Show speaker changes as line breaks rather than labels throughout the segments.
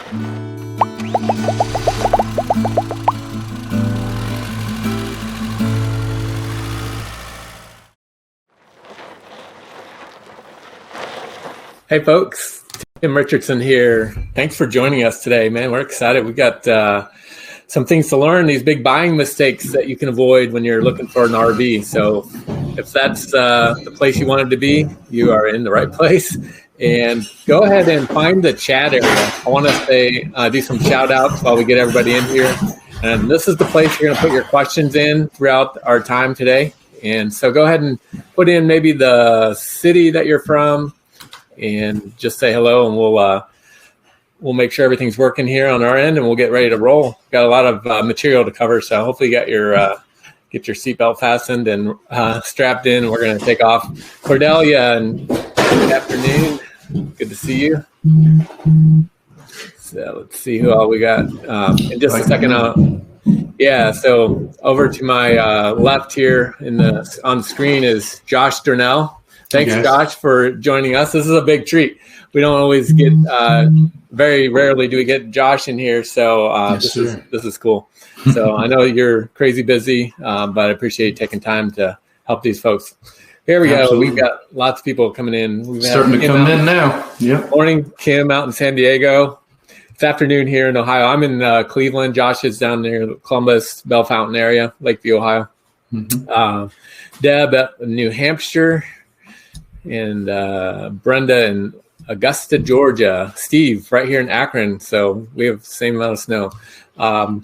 Hey folks, Tim Richardson here. Thanks for joining us today, man. We're excited. We got some things to learn, these big buying mistakes that you can avoid when you're looking for an RV. So if that's the place you wanted to be, you are in the right place. And go ahead and find the chat area. I want to say, do some shout outs while we get everybody in here. And this is the place you're going to put your questions in throughout our time today. And so go ahead and put in maybe the city that you're from, and just say hello, and we'll make sure everything's working here on our end, and we'll get ready to roll. Got a lot of material to cover, so hopefully you got your get your seatbelt fastened and strapped in. We're going to take off. Cordelia, and good afternoon. Good to see you. So let's see who all we got. In just a second, yeah. So over to my left here on the screen is Josh Durnell. Thanks, Josh, for joining us. This is a big treat. We don't always get, very rarely do we get Josh in here. So this is cool. So I know you're crazy busy, but I appreciate you taking time to help these folks. Here we go. We've got lots of people coming in. We've
starting to come in now. Yep.
Morning, Kim out in San Diego. It's afternoon here in Ohio. I'm in Cleveland. Josh is down near Columbus, Bell Fountain area, Lakeview, Ohio. Mm-hmm. Deb at New Hampshire. And Brenda in Augusta, Georgia. Steve right here in Akron. So we have the same amount of snow.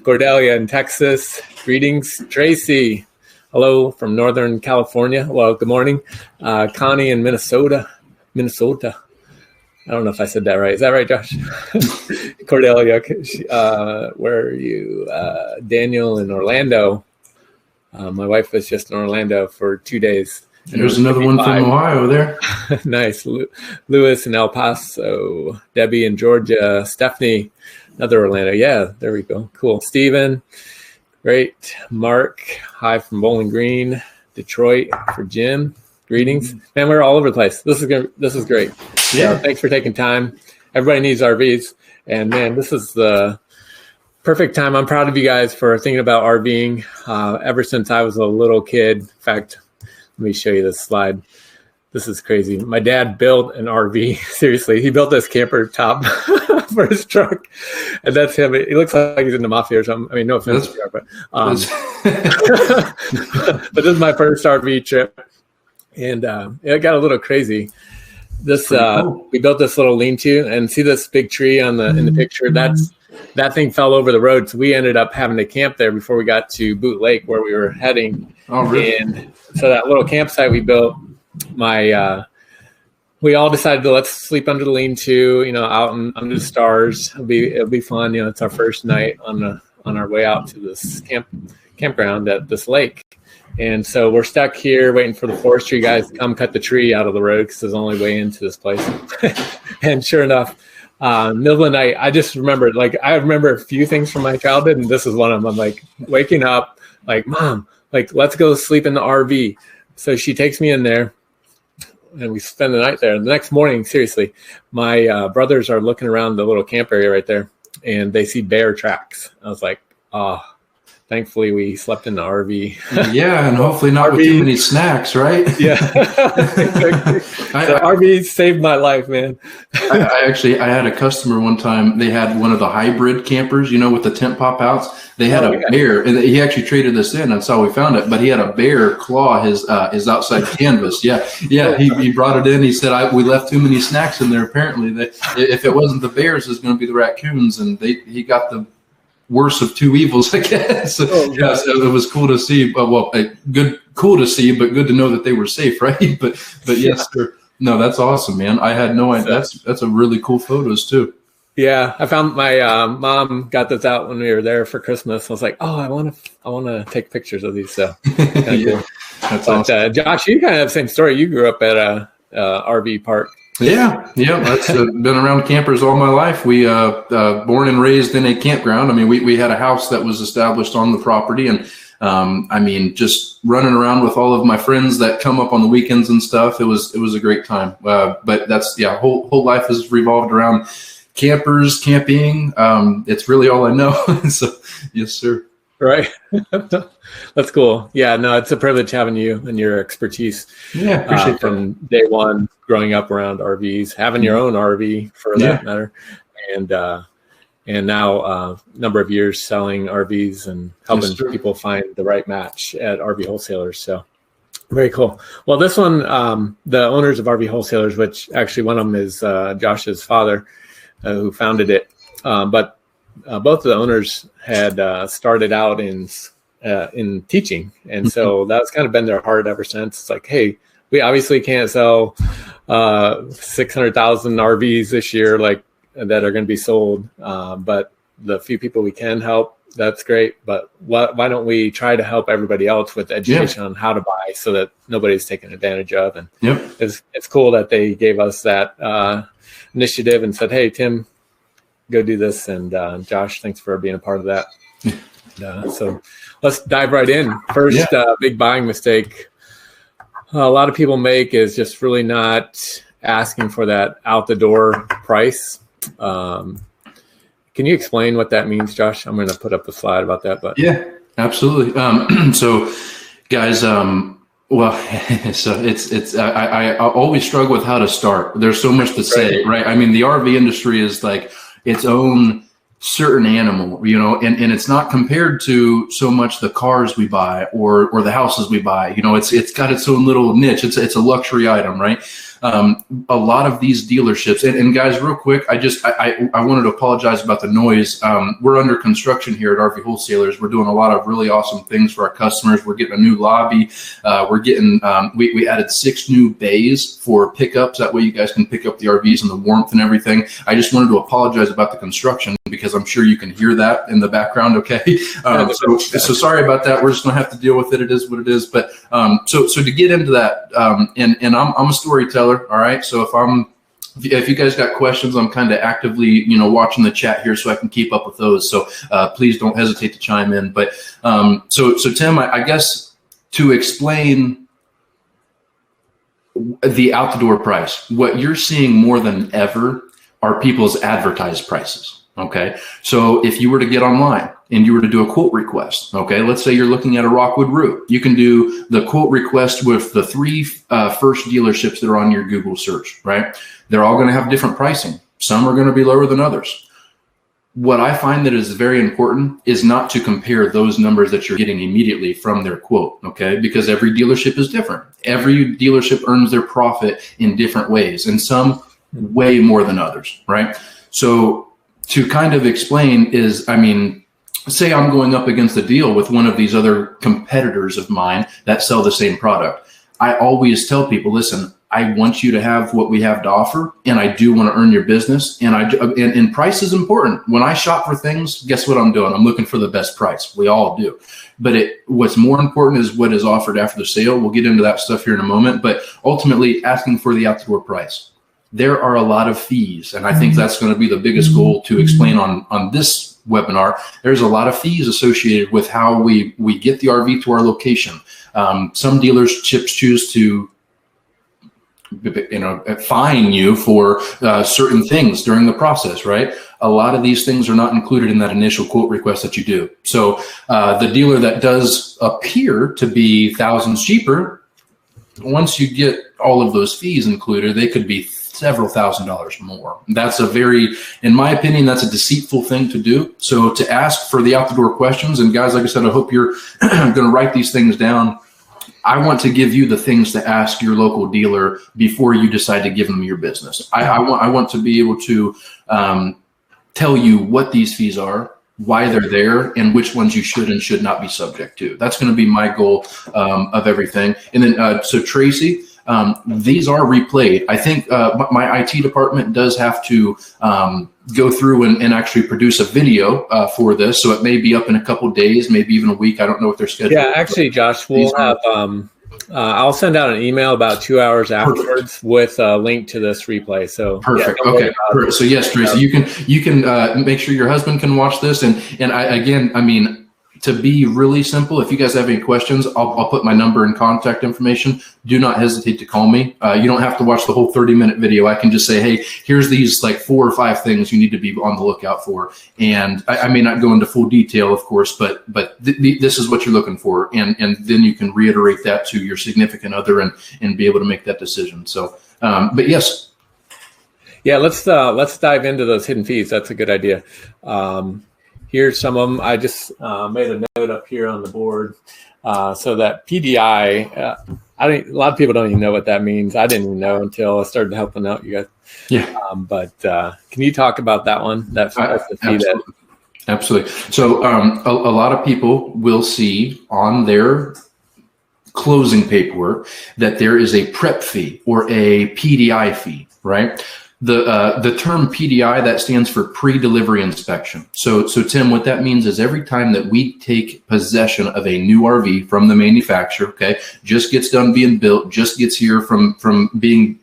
Cordelia in Texas. Greetings. Tracy. Hello from Northern California. Well, good morning. Connie in Minnesota. I don't know if I said that right. Is that right, Josh? Cordelia. Where are you? Daniel in Orlando. My wife was just in Orlando for 2 days.
There's another 55. One from Ohio there.
Nice. Lewis in El Paso. Debbie in Georgia. Stephanie, another Orlando. Yeah, there we go. Cool. Steven. Great. Mark. Hi from Bowling Green. Detroit for Jim. Greetings. Man, we're all over the place. This is great. Yeah. Thanks for taking time. Everybody needs RVs. And man, this is the perfect time. I'm proud of you guys for thinking about RVing ever since I was a little kid. In fact, let me show you this slide. This is crazy. My dad built an RV. Seriously, he built this camper top for his truck, and that's him. He looks like he's in the mafia or something. I mean, no offense, but but this is my first RV trip, and it got a little crazy. This cool. We built this little lean-to, and see this big tree in the picture. That thing fell over the road, so we ended up having to camp there before we got to Boot Lake, where we were heading.
Oh, really?
And so that little campsite we built, we all decided to let's sleep under the lean-to, out under the stars. It'll be fun. It's our first night on our way out to this campground at this lake. And so we're stuck here waiting for the forestry guys to come cut the tree out of the road because it's the only way into this place. And sure enough, middle of the night, I just remembered, I remember a few things from my childhood, and this is one of them. I'm waking up, Mom, let's go sleep in the RV. So she takes me in there, and we spend the night there. The next morning, seriously, my brothers are looking around the little camp area right there, and they see bear tracks. I was like, thankfully we slept in the RV.
Yeah, and hopefully not with too many snacks, right?
Yeah. The RV saved my life, man.
I had a customer one time. They had one of the hybrid campers, with the tent pop outs. They had a bear, and he actually traded this in. That's how we found it. But he had a bear claw his outside canvas. Yeah. He brought it in. He said, we left too many snacks in there. Apparently, that if it wasn't the bears, it's going to be the raccoons. And he got the worst of two evils, I guess. So it was cool to see. Cool to see, but good to know that they were safe, right? But yes, sir. No, that's awesome, man. I had no idea. That's a really cool photos too.
Yeah, I found my mom got this out when we were there for Christmas. I was like, I want to take pictures of these. So
yeah,
cool. That's awesome. Josh, you kind of have the same story. You grew up at a RV park.
Yeah. That's been around campers all my life. We born and raised in a campground. I mean, we had a house that was established on the property, and just running around with all of my friends that come up on the weekends and stuff. It was a great time. But that's whole life has revolved around campers, camping. It's really all I know. So, yes, sir.
Right. That's cool. Yeah, no, it's a privilege having you and your expertise.
Yeah, appreciate
from day one, growing up around RVs, having your own RV for that matter, and now a number of years selling RVs and helping people find the right match at RV Wholesalers. So very cool. Well, this one, the owners of RV Wholesalers, which actually one of them is Josh's father, who founded it, but both of the owners had started out in teaching, and so that's kind of been their heart ever since. It's like, hey, we obviously can't sell 600,000 RVs this year, like that are going to be sold, but the few people we can help, that's great. But why don't we try to help everybody else with education on how to buy, so that nobody's taken advantage of? And it's cool that they gave us that initiative and said, hey, Tim, go do this. And Josh, thanks for being a part of that. So let's dive right in. First, big buying mistake a lot of people make is just really not asking for that out the door price. Can you explain what that means, Josh? I'm going to put up a slide about that. But
yeah, absolutely. So guys, well, so it's I always struggle with how to start. There's so much to say, right? I mean, the RV industry is like its own certain animal, you know, and it's not compared to so much the cars we buy or the houses we buy. You know, it's got its own little niche. It's a luxury item, right? A lot of these dealerships, and guys, real quick, I wanted to apologize about the noise. We're under construction here at RV Wholesalers. We're doing a lot of really awesome things for our customers. We're getting a new lobby. We're getting, we added 6 new bays for pickups. That way you guys can pick up the RVs and the warmth and everything. I just wanted to apologize about the construction because I'm sure you can hear that in the background. Okay. So sorry about that. We're just going to have to deal with it. It is what it is. But so to get into that, and I'm a storyteller. All right. So if you guys got questions, I'm kind of actively, you know, watching the chat here so I can keep up with those. So please don't hesitate to chime in. But so Tim, I guess to explain the out the door price, what you're seeing more than ever are people's advertised prices. Okay. So if you were to get online and you were to do a quote request, okay, let's say you're looking at a Rockwood route, you can do the quote request with the 3 first dealerships that are on your Google search, right? They're all going to have different pricing. Some are going to be lower than others. What I find that is very important is not to compare those numbers that you're getting immediately from their quote, okay? Because every dealership is different. Every dealership earns their profit in different ways, and some way more than others, right? So to kind of explain is, I mean, say I'm going up against a deal with one of these other competitors of mine that sell the same product. I always tell people, listen, I want you to have what we have to offer, and I do want to earn your business. And price is important. When I shop for things, guess what I'm doing? I'm looking for the best price. We all do. But what's more important is what is offered after the sale. We'll get into that stuff here in a moment. But ultimately, asking for the out-the-door price. There are a lot of fees, and I think that's going to be the biggest goal to explain on this webinar. There's a lot of fees associated with how we get the RV to our location. Some dealerships choose to, you know, fine you for certain things during the process, right? A lot of these things are not included in that initial quote request that you do. So the dealer that does appear to be thousands cheaper, once you get all of those fees included, they could be several $1,000s more. That's in my opinion, that's a deceitful thing to do. So to ask for the out-the-door questions, and guys, like I said, I hope you're going to write these things down. I want to give you the things to ask your local dealer before you decide to give them your business. I want to be able to tell you what these fees are, why they're there, and which ones you should and should not be subject to. That's going to be my goal of everything. And then, so Tracy, these are replayed. I think my IT department does have to go through and actually produce a video for this. So it may be up in a couple of days, maybe even a week. I don't know what their schedule is.
Yeah, actually, Josh, we'll have I'll send out an email about 2 hours afterwards with a link to this replay. So
perfect. Yeah, okay. Perfect. So yes, Tracy, you can make sure your husband can watch this. And I mean, to be really simple, if you guys have any questions, I'll put my number and contact information. Do not hesitate to call me. You don't have to watch the whole 30-minute video. I can just say, hey, here's these like 4 or 5 things you need to be on the lookout for. And I may not go into full detail, of course, but this is what you're looking for. And then you can reiterate that to your significant other and be able to make that decision. So, but yes.
Yeah, let's dive into those hidden fees. That's a good idea. Here's some of them. I just made a note up here on the board. So that PDI, a lot of people don't even know what that means. I didn't even know until I started helping out you guys.
Yeah.
But can you talk about that one? That's the fee.
Absolutely. So a lot of people will see on their closing paperwork that there is a prep fee or a PDI fee, right? The term PDI, that stands for pre-delivery inspection. So Tim, what that means is every time that we take possession of a new RV from the manufacturer, okay, just gets done being built, just gets here from being,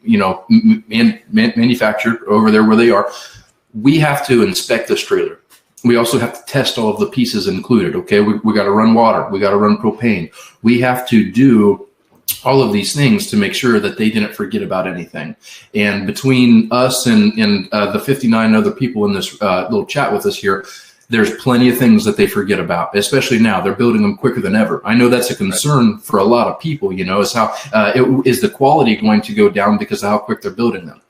manufactured over there where they are, we have to inspect this trailer. We also have to test all of the pieces included, okay? We got to run water. We got to run propane. We have to do all of these things to make sure that they didn't forget about anything. And between us and the 59 other people in this little chat with us here, there's plenty of things that they forget about, especially now. They're building them quicker than ever. I know that's a concern for a lot of people, is how is the quality going to go down because of how quick they're building them.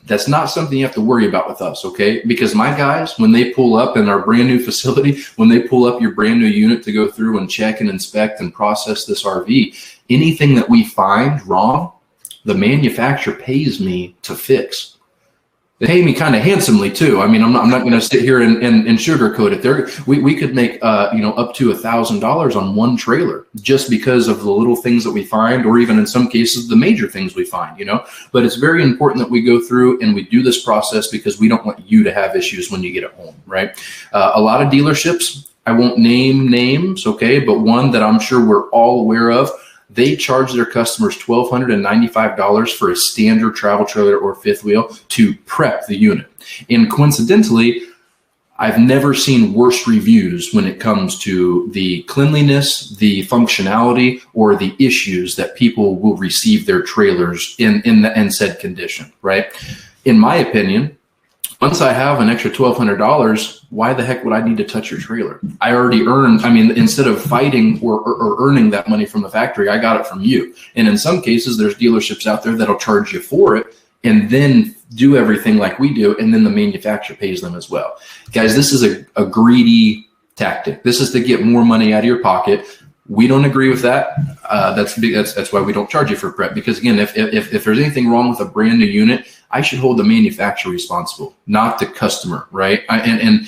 That's not something you have to worry about with us, okay? Because my guys, when they pull up in our brand new facility, when they pull up your brand new unit to go through and check and inspect and process this RV, anything that we find wrong, the manufacturer pays me to fix. They pay me kind of handsomely too. I mean, I'm not going to sit here and sugarcoat it. We could make up to $1,000 on one trailer just because of the little things that we find, or even in some cases the major things we find. But it's very important that we go through and we do this process because we don't want you to have issues when you get it home, right? A lot of dealerships, I won't name names, okay, but one that I'm sure we're all aware of, they charge their customers $1,295 for a standard travel trailer or fifth wheel to prep the unit. And coincidentally, I've never seen worse reviews when it comes to the cleanliness, the functionality, or the issues that people will receive their trailers in said condition, right? In my opinion, once I have an extra $1,200, why the heck would I need to touch your trailer? I already earned, instead of fighting or earning that money from the factory, I got it from you. And in some cases, there's dealerships out there that'll charge you for it and then do everything like we do, and then the manufacturer pays them as well. Guys, this is a greedy tactic. This is to get more money out of your pocket. We don't agree with that. That's why we don't charge you for prep. Because again, if there's anything wrong with a brand new unit, I should hold the manufacturer responsible, not the customer, right? And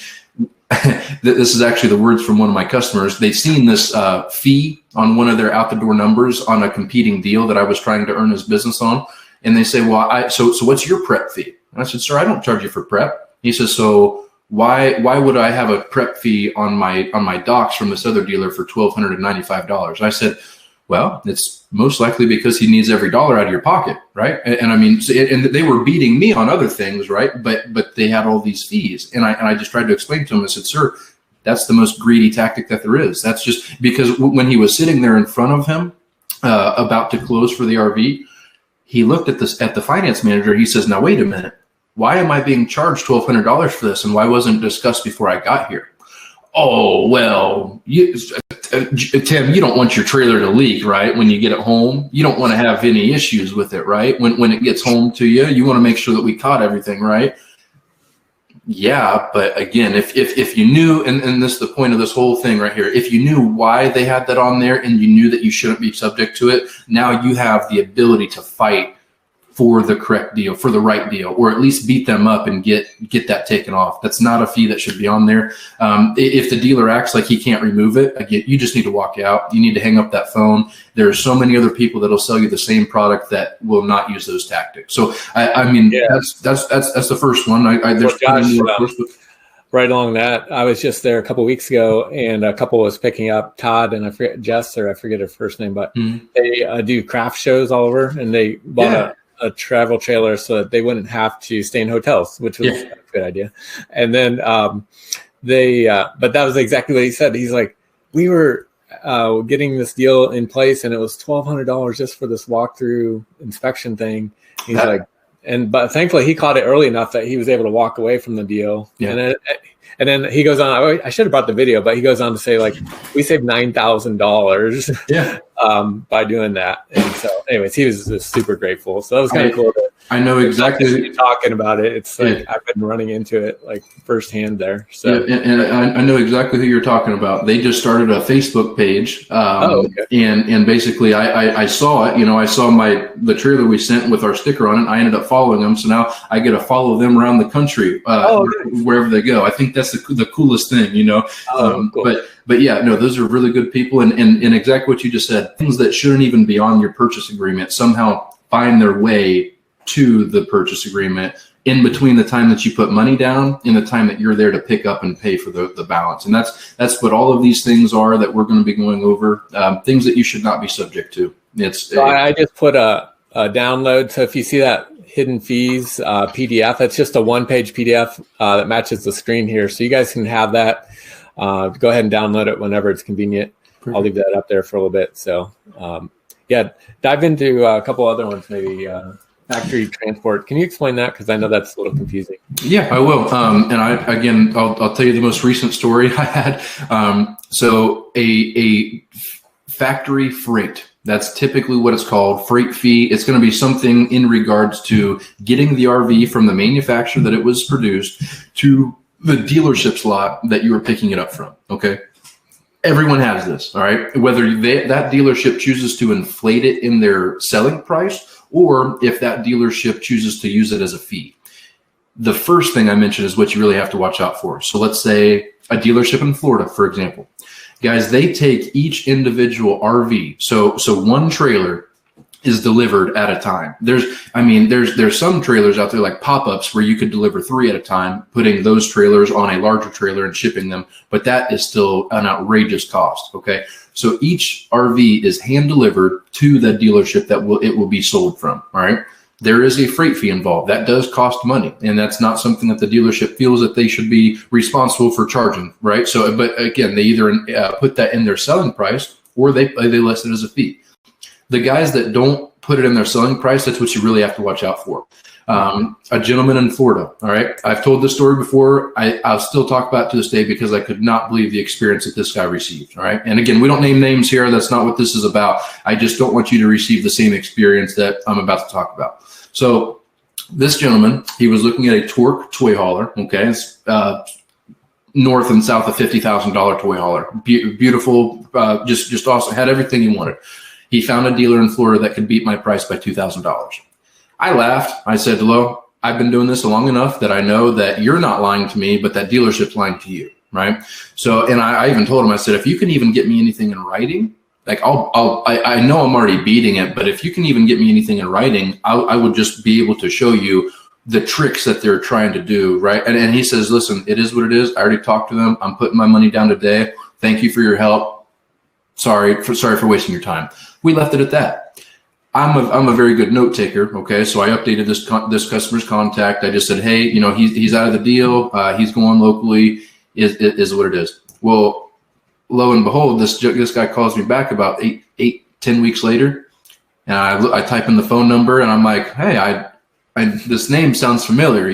this is actually the words from one of my customers. They've seen this fee on one of their out the door numbers on a competing deal that I was trying to earn his business on, and they say, "Well, so what's your prep fee?" And I said, "Sir, I don't charge you for prep." He says, "So why would I have a prep fee on my docs from this other dealer for $1,295? I said, well, it's most likely because he needs every dollar out of your pocket, right? And they were beating me on other things, right? But they had all these fees, and I just tried to explain to him. I said, sir, that's the most greedy tactic that there is. That's just because when he was sitting there in front of him, about to close for the RV, he looked at the finance manager. He says, now wait a minute. Why am I being charged $1,200 for this? And why wasn't it discussed before I got here? Oh, well, Tim, you don't want your trailer to leak, right? When you get it home, you don't want to have any issues with it, right? When it gets home to you, you want to make sure that we caught everything, right? Yeah, but again, if you knew, and this is the point of this whole thing right here, if you knew why they had that on there and you knew that you shouldn't be subject to it, now you have the ability to fight for the correct deal, for the right deal, or at least beat them up and get that taken off. That's not a fee that should be on there. If the dealer acts like he can't remove it, again, you just need to walk out. You need to hang up that phone. There are so many other people that'll sell you the same product that will not use those tactics. So that's the first one. There's plenty more, of course, but
right along that, I was just there a couple of weeks ago, and a couple was picking up Todd, and I forget Jess, or I forget her first name, but they do craft shows all over, and they bought a travel trailer so that they wouldn't have to stay in hotels, which was a good idea. And then but that was exactly what he said. He's like, we were getting this deal in place, and it was $1,200 just for this walkthrough inspection thing. He's like, but thankfully he caught it early enough that he was able to walk away from the deal. Yeah. And then he goes on, I should have brought the video, but he goes on to say, like, we saved $9,000 by doing that. And so anyways, he was just super grateful. So that was kind of cool.
I know exactly
talking about it. It's like I've been running into it like firsthand there. So
and I know exactly who you're talking about. They just started a Facebook page, and basically I saw it. I saw the trailer we sent with our sticker on it. I ended up following them, so now I get to follow them around the country wherever they go. I think that's the coolest thing, Cool. But yeah, no, those are really good people, and exactly what you just said. Things that shouldn't even be on your purchase agreement somehow find their way to the purchase agreement in between the time that you put money down and the time that you're there to pick up and pay for the balance. And that's what all of these things are that we're going to be going over, things that you should not be subject to.
I just put a download. So if you see that hidden fees PDF, that's just a one-page PDF that matches the screen here. So you guys can have that. Go ahead and download it whenever it's convenient. Perfect. I'll leave that up there for a little bit. So dive into a couple other ones maybe. Factory transport. Can you explain that? Because I know that's a little confusing.
Yeah, I will. And I'll tell you the most recent story I had. So a factory freight. That's typically what it's called, freight fee. It's going to be something in regards to getting the RV from the manufacturer that it was produced to the dealership's lot that you were picking it up from. Okay. Everyone has this, all right? Whether that dealership chooses to inflate it in their selling price, or if that dealership chooses to use it as a fee. The first thing I mentioned is what you really have to watch out for. So let's say a dealership in Florida, for example. Guys, they take each individual RV. So one trailer is delivered at a time. There's some trailers out there like pop-ups where you could deliver 3 at a time, putting those trailers on a larger trailer and shipping them, but that is still an outrageous cost, okay? So each RV is hand delivered to the dealership that it will be sold from, all right? There is a freight fee involved. That does cost money, and that's not something that the dealership feels that they should be responsible for charging, right? So, but again, they either put that in their selling price or they list it as a fee. The guys that don't put it in their selling price, that's what you really have to watch out for. A gentleman in Florida, all right? I've told this story before. I'll still talk about it to this day because I could not believe the experience that this guy received, all right? And again, we don't name names here. That's not what this is about. I just don't want you to receive the same experience that I'm about to talk about. So this gentleman, he was looking at a Torque toy hauler, okay? It's north and south of $50,000 toy hauler. Beautiful, just awesome. Had everything he wanted. He found a dealer in Florida that could beat my price by $2,000. I laughed. I said, "Hello, I've been doing this long enough that I know that you're not lying to me, but that dealership's lying to you, right?" So, and I even told him, I said, "If you can even get me anything in writing, like I know I'm already beating it, but if you can even get me anything in writing, I would just be able to show you the tricks that they're trying to do, right?" And he says, "Listen, it is what it is. I already talked to them. I'm putting my money down today. Thank you for your help. Sorry for wasting your time." We left it at that. I'm a very good note taker. Okay. So I updated this customer's contact. I just said, "Hey, he's out of the deal. He's going locally is what it is." Well, lo and behold, this guy calls me back about 10 weeks later. And I type in the phone number and I'm like, "Hey, this name sounds familiar,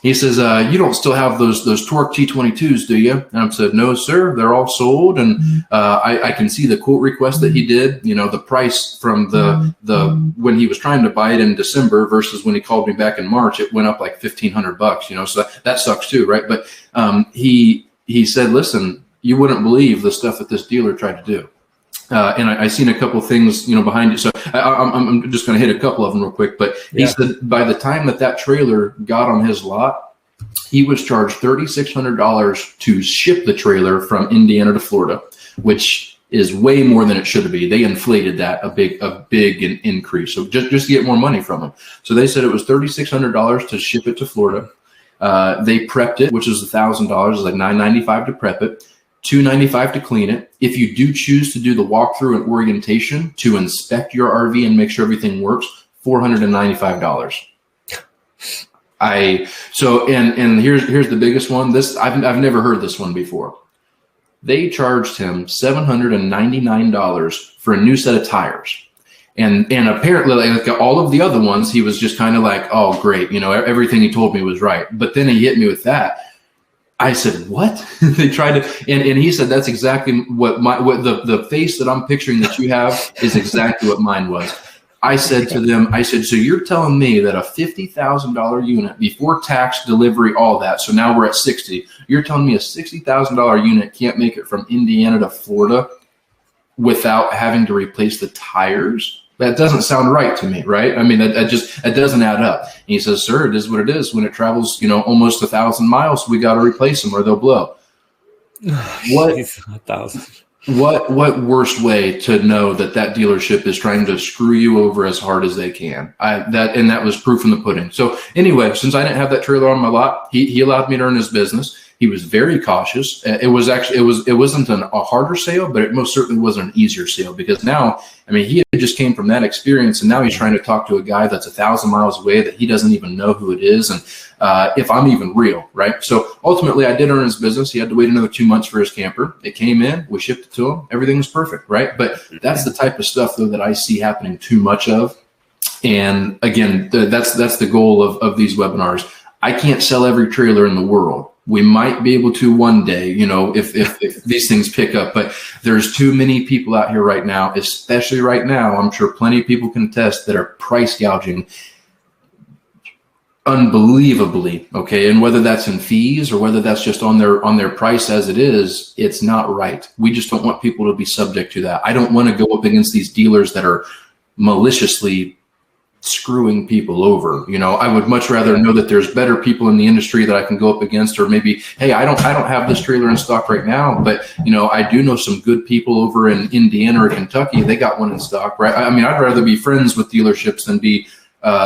He says, "You don't still have those Torque T22s, do you?" And I said, "No, sir. They're all sold." And I can see the quote request that he did. The price from the when he was trying to buy it in December versus when he called me back in March, it went up like $1,500. So that sucks too, right? But he said, "Listen, you wouldn't believe the stuff that this dealer tried to do." And I seen a couple of things, behind it. So I'm just going to hit a couple of them real quick. But he said by the time that trailer got on his lot, he was charged $3,600 to ship the trailer from Indiana to Florida, which is way more than it should be. They inflated that a big increase. So just to get more money from him. So they said it was $3,600 to ship it to Florida. They prepped it, which is $1,000, like $995 to prep it. $295 to clean it. If you do choose to do the walkthrough and orientation to inspect your RV and make sure everything works, $495. And here's the biggest one. This I've never heard this one before. They charged him $799 for a new set of tires. And apparently, like all of the other ones, he was just kind of like, oh, great. Everything he told me was right. But then he hit me with that. I said, what? They tried to, and he said, that's exactly what the face that I'm picturing that you have is exactly what mine was. I said to them, so you're telling me that a $50,000 unit before tax, delivery, all that. So now we're at 60. You're telling me a $60,000 unit can't make it from Indiana to Florida without having to replace the tires? That doesn't sound right to me, right? I mean, that doesn't add up. And he says, sir, it is what it is. When it travels, almost 1,000 miles, we got to replace them or they'll blow. What? 1,000. What worst way to know that dealership is trying to screw you over as hard as they can? That was proof in the pudding. So anyway, since I didn't have that trailer on my lot, he allowed me to earn his business. He was very cautious. It wasn't a harder sale, but it most certainly wasn't an easier sale because now, I mean, he just came from that experience and now he's trying to talk to a guy that's 1,000 miles away that he doesn't even know who it is. And if I'm even real, right? So ultimately I did earn his business. He had to wait another 2 months for his camper. It came in, we shipped it to him. Everything was perfect, right? But that's the type of stuff though that I see happening too much of. And again, that's the goal of these webinars. I can't sell every trailer in the world. We might be able to one day, if these things pick up, but there's too many people out here right now, especially right now. I'm sure plenty of people can attest that are price gouging unbelievably. Okay. And whether that's in fees or whether that's just on their price as it is, it's not right. We just don't want people to be subject to that. I don't want to go up against these dealers that are maliciously screwing people over. I would much rather know that there's better people in the industry that I can go up against, or maybe, hey, I don't have this trailer in stock right now, but I do know some good people over in Indiana or Kentucky. They got one in stock, right? I mean, I'd rather be friends with dealerships than be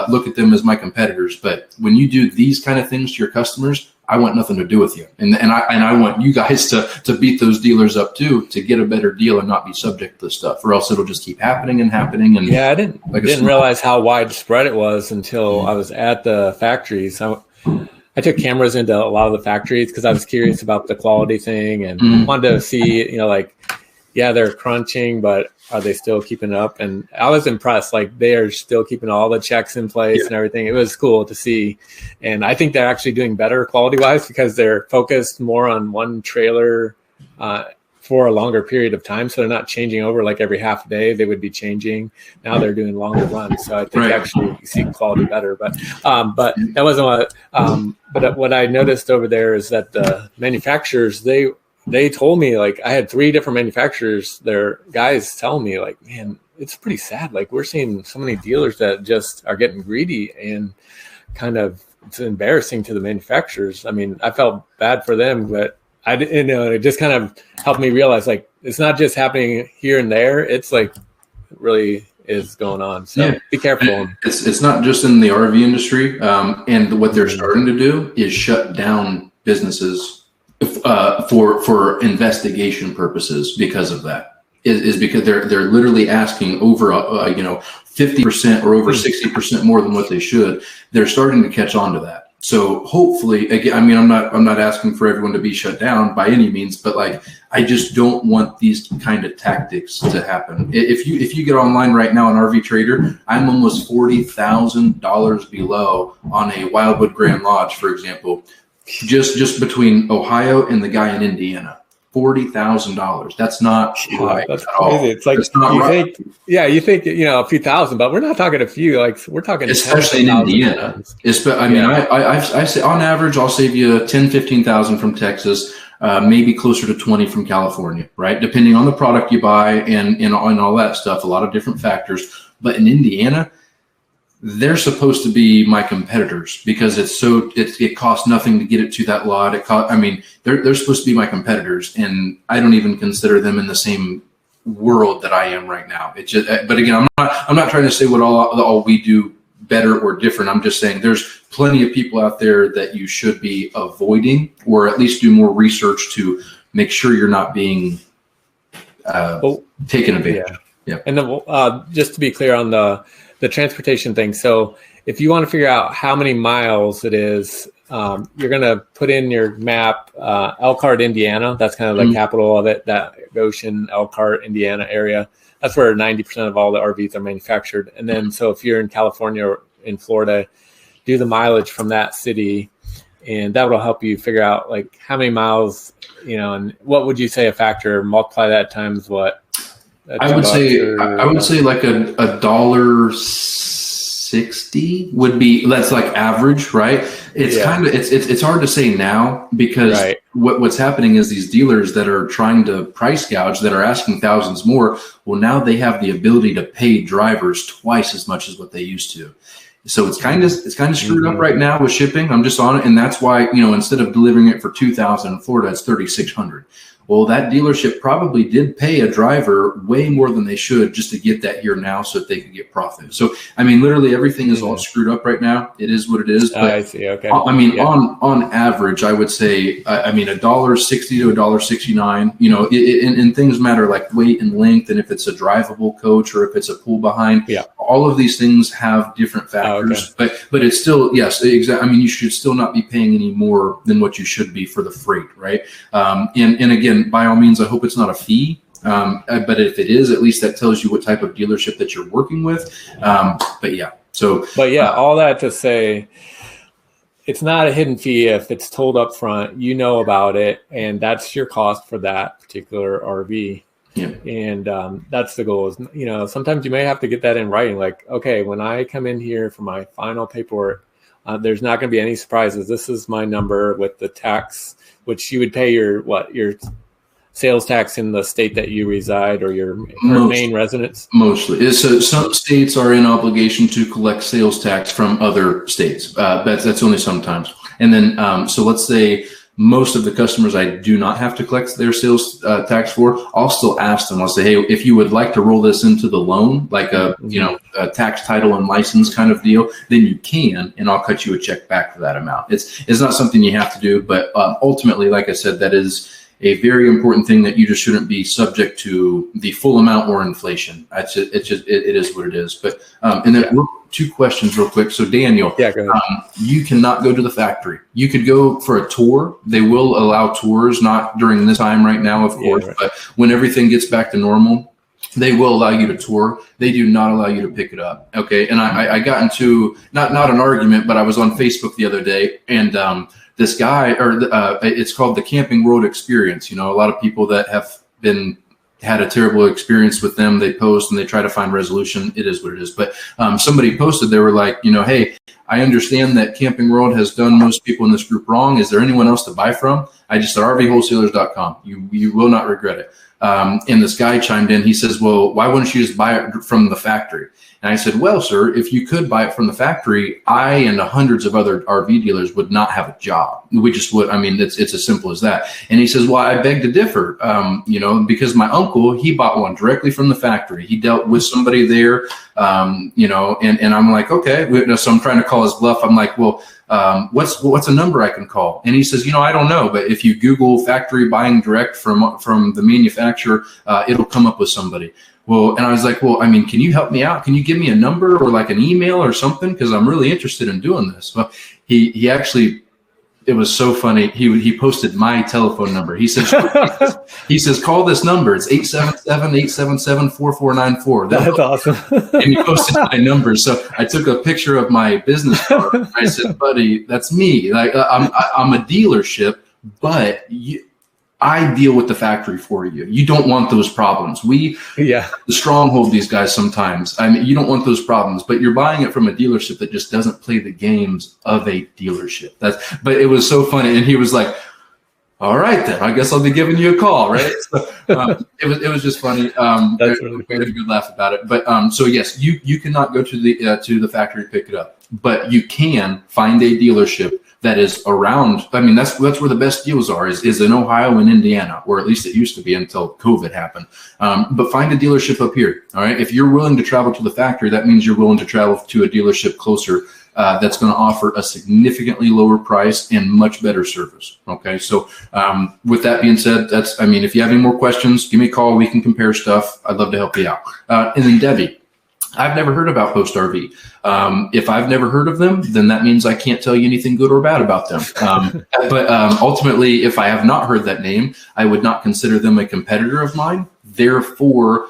look at them as my competitors. But when you do these kind of things to your customers, I want nothing to do with you. And I want you guys to beat those dealers up too, to get a better deal and not be subject to this stuff, or else it'll just keep happening and happening. And
yeah, I didn't realize how widespread it was until I was at the factories. I took cameras into a lot of the factories because I was curious about the quality thing and wanted to see, yeah, they're crunching, but are they still keeping up? And I was impressed. Like, they are still keeping all the checks in place and everything. It was cool to see. And I think they're actually doing better quality-wise because they're focused more on one trailer for a longer period of time. So they're not changing over like every half a day. They would be changing. Now they're doing longer runs. So I think actually you see quality better. But that wasn't what. But what I noticed over there is that the manufacturers, they told me, like, I had 3 different manufacturers, their guys tell me, like, man, it's pretty sad. Like, we're seeing so many dealers that just are getting greedy and kind of, it's embarrassing to the manufacturers. I mean, I felt bad for them, but it just kind of helped me realize, like, it's not just happening here and there. It's like, it really is going on. So be careful.
It's not just in the RV industry. And what they're starting to do is shut down businesses for investigation purposes because of that. Is because they're literally asking over 50% or over 60% more than what they should. They're starting to catch on to that. So hopefully, again, I mean, I'm not asking for everyone to be shut down by any means, but like, I just don't want these kind of tactics to happen. If you get online right now on RV Trader, I'm almost $40,000 below on a Wildwood Grand Lodge, for example. Just between Ohio and the guy in Indiana, $40,000. That's not right.
That's crazy. It's like you think a few thousand, but we're not talking a few. Like, we're talking
especially in Indiana. I say on average, I'll save you 10, 15,000 from Texas, maybe closer to 20 from California, right? Depending on the product you buy and all that stuff. A lot of different factors, but in Indiana, they're supposed to be my competitors because it costs nothing to get it to that lot. They're supposed to be my competitors, and I don't even consider them in the same world that I am right now. It's just, but again, I'm not trying to say what all we do better or different. I'm just saying there's plenty of people out there that you should be avoiding, or at least do more research to make sure you're not being taken advantage. Yeah.
And then just to be clear on the transportation thing. So if you want to figure out how many miles it is you're going to put in your map, Elkhart, Indiana. That's kind of the capital of it, that Goshen, Elkhart, Indiana area. That's where 90% of all the RVs are manufactured. And then, so if you're in California or in Florida, do the mileage from that city, and that will help you figure out like how many miles, and what would you say a factor, multiply that times what?
I would say like $1.60 would be, that's like average, right? It's kind of, it's hard to say now because what's happening is these dealers that are trying to price gouge, that are asking thousands more. Well, now they have the ability to pay drivers twice as much as what they used to. So it's kind of screwed up right now with shipping. I'm just on it. And that's why, instead of delivering it for $2,000 in Florida, it's $3,600. Well, that dealership probably did pay a driver way more than they should just to get that here now so that they could get profit. So, literally everything is all screwed up right now. It is what it is. But,
I see. Okay.
On average, I would say, $1.60 to $1.69, and things matter like weight and length. And if it's a drivable coach or if it's a pull behind, all of these things have different factors, but it's still, yes, exactly. You should still not be paying any more than what you should be for the freight. Right. And again, by all means, I hope it's not a fee. But if it is, at least that tells you what type of dealership that you're working with. All that to say, it's not a hidden fee if it's told up front, about it, and that's your cost for that particular RV. Yeah. And that's the goal is, sometimes you may have to get that in writing. Like, okay, when I come in here for my final paperwork, there's not going to be any surprises. This is my number with the tax, which you would pay your sales tax in the state that you reside or your main residence? Mostly. So some states are in obligation to collect sales tax from other states. That's only sometimes. And then, so let's say most of the customers I do not have to collect their sales tax for, I'll still ask them. I'll say, hey, if you would like to roll this into the loan, like a tax title and license kind of deal, then you can, and I'll cut you a check back for that amount. It's not something you have to do, but ultimately, like I said, that is a very important thing that you just shouldn't be subject to the full amount or inflation. It is what it is. But and then two questions real quick. So Daniel,
go ahead.
You cannot go to the factory. You could go for a tour. They will allow tours, not during this time right now, of course, but when everything gets back to normal, they will allow you to tour. They do not allow you to pick it up. Okay. And I got into not an argument, but I was on Facebook the other day, and this guy, it's called the Camping World Experience. A lot of people that have had a terrible experience with them, they post and they try to find resolution. It is what it is. But somebody posted, they were like, hey, I understand that Camping World has done most people in this group wrong. Is there anyone else to buy from? I just said RVWholesalers.com. You will not regret it. And this guy chimed in. He says, well, why wouldn't you just buy it from the factory? And I said, well, sir, if you could buy it from the factory, I and hundreds of other RV dealers would not have a job. We just would. It's as simple as that. And he says, well, I beg to differ, because my uncle, he bought one directly from the factory. He dealt with somebody there, and I'm like, okay. So I'm trying to call his bluff. I'm like, well, what's a number I can call? And he says, I don't know, but if you Google factory buying direct from the manufacturer, it'll come up with somebody. Well, and I was like, well, can you help me out? Can you give me a number or like an email or something? Because I'm really interested in doing this. Well, he actually, it was so funny. He posted my telephone number. He says, call this number. It's 877-877-4494.
That's awesome.
And he posted my number. So I took a picture of my business card. I said, buddy, that's me. Like I'm a dealership, but I deal with the factory for you. You don't want those problems. The stronghold these guys sometimes. You don't want those problems, but you're buying it from a dealership that just doesn't play the games of a dealership. But it was so funny. And he was like, all right, then I guess I'll be giving you a call. Right. So, it was just funny.
That's really
we had a good laugh about it. But so yes, you cannot go to the factory to pick it up, but you can find a dealership that is around. That's where the best deals are is in Ohio and Indiana, or at least it used to be until COVID happened. But find a dealership up here. All right. If you're willing to travel to the factory, that means you're willing to travel to a dealership closer that's going to offer a significantly lower price and much better service. Okay. So with that being said, if you have any more questions, give me a call. We can compare stuff. I'd love to help you out. And then Debbie, I've never heard about Post RV. If I've never heard of them, then that means I can't tell you anything good or bad about them. But ultimately, if I have not heard that name, I would not consider them a competitor of mine. Therefore,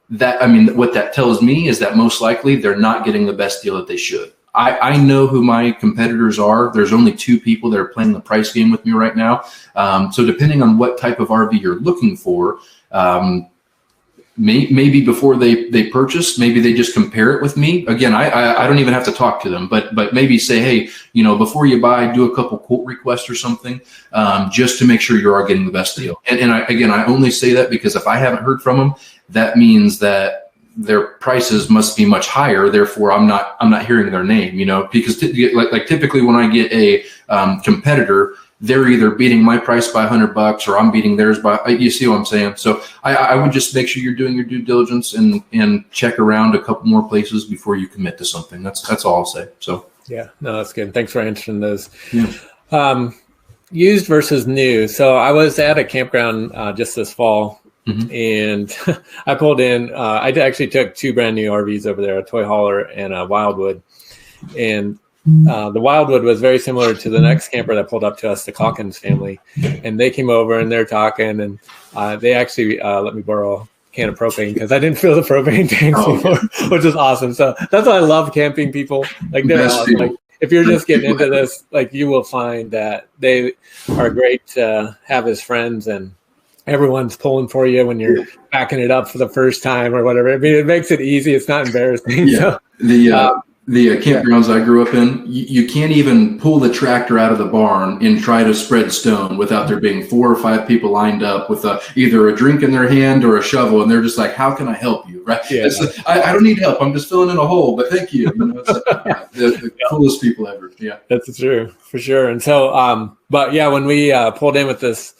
what that tells me is that most likely they're not getting the best deal that they should. I know who my competitors are. There's only 2 people that are playing the price game with me right now. So depending on what type of RV you're looking for, maybe before they purchase, maybe they just compare it with me. Again, I don't even have to talk to them, but maybe say, hey, before you buy, do a couple quote requests or something, just to make sure you are getting the best deal. And I only say that because if I haven't heard from them, that means that their prices must be much higher. Therefore, I'm not hearing their name, because typically when I get a competitor, they're either beating my price by $100 or I'm beating theirs by, you see what I'm saying? So I would just make sure you're doing your due diligence and check around a couple more places before you commit to something. That's all I'll say. So
yeah, no, that's good. Thanks for answering those.
Yeah.
Used versus new. So I was at a campground just this fall, and I pulled in. I actually took 2 brand new RVs over there, a toy hauler and a Wildwood, and the Wildwood was very similar to the next camper that pulled up to us, the Calkins family, and they came over and they're talking, and they actually let me borrow a can of propane because I didn't fill the propane tanks before, which is awesome. So that's why I love camping people. Like they're awesome. Like if you're just getting into this, like you will find that they are great to have as friends, and everyone's pulling for you when you're backing it up for the first time or whatever. I mean, it makes it easy. It's not embarrassing.
Yeah. So, the campgrounds I grew up in, you can't even pull the tractor out of the barn and try to spread stone without there being 4 or 5 people lined up with either a drink in their hand or a shovel, and they're just like, "How can I help you?" Right? Yeah. I don't need help. I'm just filling in a hole, but thank you. The coolest people ever. Yeah,
that's true for sure. And so, but yeah, when we pulled in with this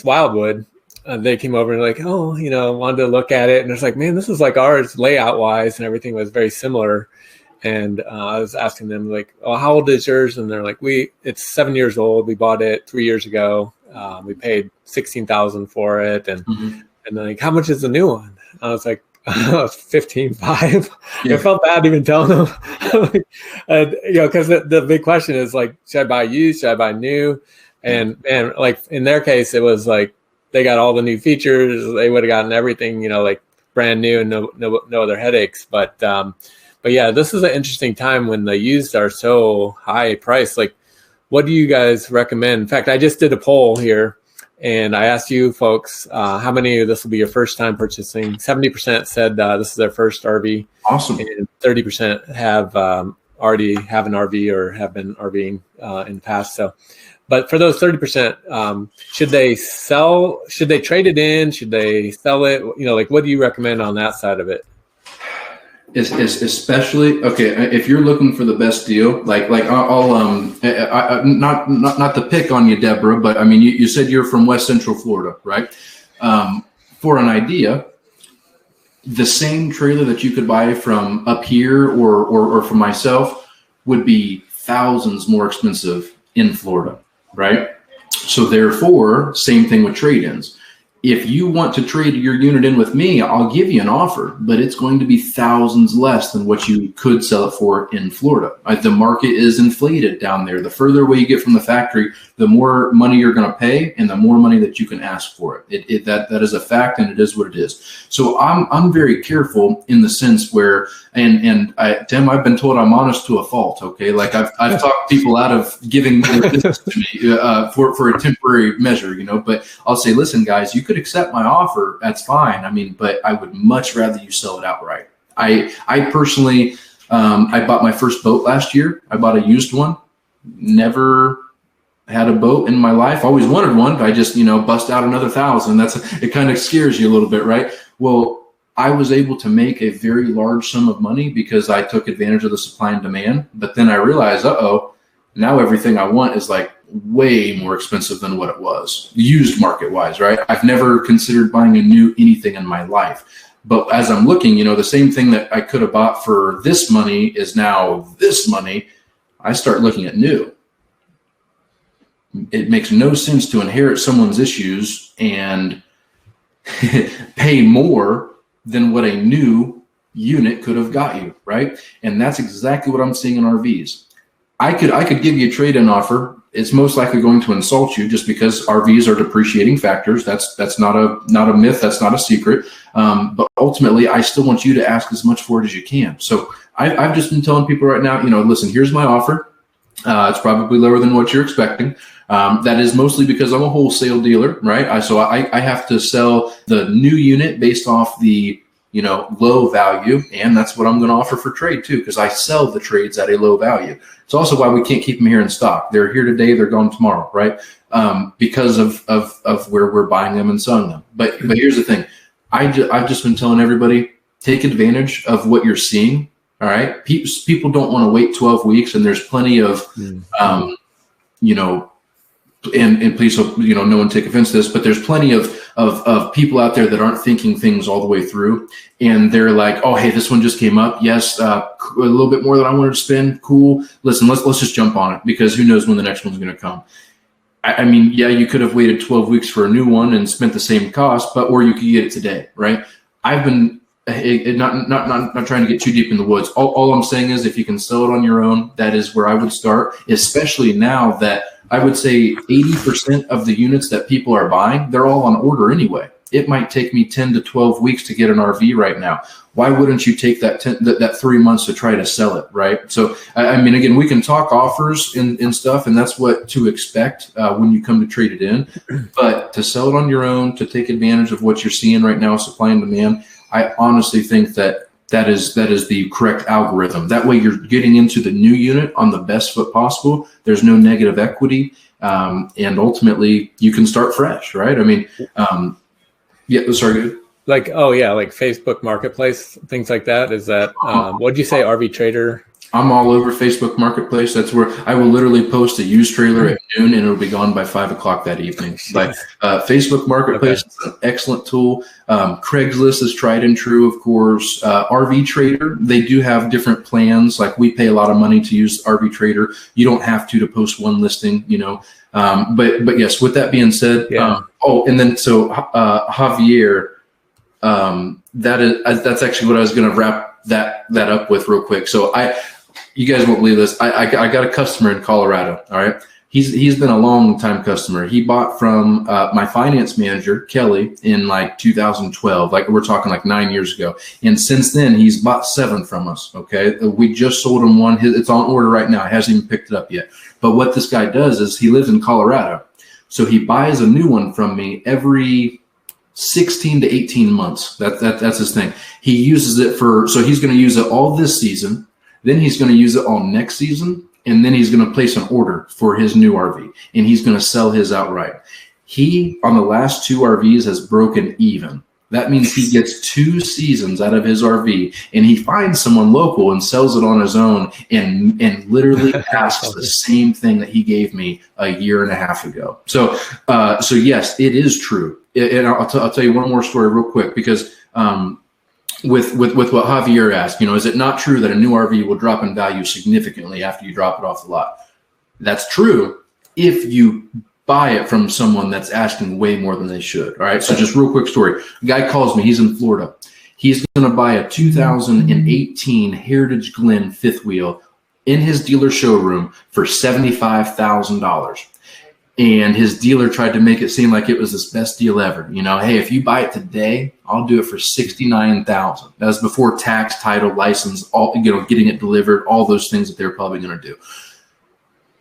Wildwood. They came over and like, wanted to look at it. And it's like, man, this is like ours layout wise, and everything was very similar. And I was asking them like, oh, how old is yours? And they're like, it's 7 years old. We bought it 3 years ago. We paid $16,000 for it. And they're like, how much is the new one? I was like, $15,500. I felt bad even telling them, because the big question is like, should I buy used? Should I buy new? And like in their case, it was like, they got all the new features. They would have gotten everything, like brand new and no other headaches. But yeah, this is an interesting time when the used are so high priced. Like, what do you guys recommend? In fact, I just did a poll here, and I asked you folks how many of this will be your first time purchasing. 70% said this is their first RV.
Awesome. And
30% have already have an RV or have been RVing in the past. So. But for those 30%, should they sell? Should they trade it in? Should they sell it? Like what do you recommend on that side of it?
Especially if you're looking for the best deal, like I'll not to pick on you, Deborah, but I mean you said you're from West Central Florida, right? For an idea, the same trailer that you could buy from up here or from myself would be thousands more expensive in Florida. Right. So therefore, same thing with trade-ins. If you want to trade your unit in with me, I'll give you an offer, but it's going to be thousands less than what you could sell it for in Florida. The market is inflated down there. The further away you get from the factory, the more money you're going to pay and the more money that you can ask for it. That is a fact, and it is what it is. So I'm very careful in the sense where, Tim, I've been told I'm honest to a fault. Okay, like I've talked people out of giving their business to me for a temporary measure, But I'll say, listen, guys, you could accept my offer. That's fine. I mean, but I would much rather you sell it outright. I personally, I bought my first boat last year. I bought a used one. Never had a boat in my life. Always wanted one, but I just, bust out another $1,000. It kind of scares you a little bit, right? Well, I was able to make a very large sum of money because I took advantage of the supply and demand. But then I realized, now everything I want is like way more expensive than what it was used market wise, right? I've never considered buying a new anything in my life. But as I'm looking, the same thing that I could have bought for this money is now this money. I start looking at new. It makes no sense to inherit someone's issues and pay more than what a new unit could have got you, right? And that's exactly what I'm seeing in RVs. I could give you a trade-in offer. It's most likely going to insult you just because RVs are depreciating factors. That's not a myth. That's not a secret. But ultimately, I still want you to ask as much for it as you can. So I've just been telling people right now, listen, here's my offer. It's probably lower than what you're expecting. That is mostly because I'm a wholesale dealer, right? So I have to sell the new unit based off the low value, and that's what I'm going to offer for trade too, because I sell the trades at a low value. It's also why we can't keep them here in stock. They're here today, they're gone tomorrow, right? Because of where we're buying them and selling them. But here's the thing, I've just been telling everybody, take advantage of what you're seeing. All right, people don't want to wait 12 weeks, and there's plenty of and please hope no one take offense to this, but there's plenty of people out there that aren't thinking things all the way through, and they're like, oh, hey, this one just came up. Yes, a little bit more than I wanted to spend. Cool. Listen, let's just jump on it, because who knows when the next one's going to come. I mean, yeah, you could have waited 12 weeks for a new one and spent the same cost, or you could get it today, right? I've been not trying to get too deep in the woods. All I'm saying is, if you can sell it on your own, that is where I would start, especially now that I would say 80% of the units that people are buying, they're all on order anyway. It might take me 10 to 12 weeks to get an RV right now. Why wouldn't you take that 3 months to try to sell it, right? So, I mean, again, we can talk offers and stuff, and that's what to expect when you come to trade it in. But to sell it on your own, to take advantage of what you're seeing right now, supply and demand, I honestly think that is the correct algorithm. That way you're getting into the new unit on the best foot possible. There's no negative equity. And ultimately you can start fresh, right? I mean, yeah, sorry.
Like Facebook Marketplace, things like that. Is that, what'd you say, RV Trader?
I'm all over Facebook Marketplace. That's where I will literally post a used trailer at noon, and it'll be gone by 5 o'clock that evening. Like Facebook Marketplace is an excellent tool. Craigslist is tried and true, of course. RV Trader, they do have different plans. Like, we pay a lot of money to use RV Trader. You don't have to post one listing, But yes, with that being said, and then so Javier, that's actually what I was going to wrap that up with real quick. So you guys won't believe this. I got a customer in Colorado. All right. He's been a long time customer. He bought from my finance manager, Kelly, in like 2012. Like, we're talking like 9 years ago. And since then, he's bought 7 from us. Okay. We just sold him one. It's on order right now. He hasn't even picked it up yet. But what this guy does is, he lives in Colorado. So he buys a new one from me every 16 to 18 months. That's his thing. He uses it so he's going to use it all this season. Then he's going to use it all next season. And then he's going to place an order for his new RV, and he's going to sell his outright. He, on the last 2 RVs, has broken even. That means he gets 2 seasons out of his RV, and he finds someone local and sells it on his own, and literally asks the same thing that he gave me a year and a half ago. So yes, it is true. And I'll tell you one more story real quick, because with what Javier asked, is it not true that a new RV will drop in value significantly after you drop it off the lot? That's true if you buy it from someone that's asking way more than they should. All right. So just real quick story. A guy calls me. He's in Florida. He's going to buy a 2018 Heritage Glen fifth wheel in his dealer showroom for $75,000. And his dealer tried to make it seem like it was his best deal ever. Hey, if you buy it today, I'll do it for $69,000. That was before tax, title, license, all, getting it delivered, all those things that they're probably going to do.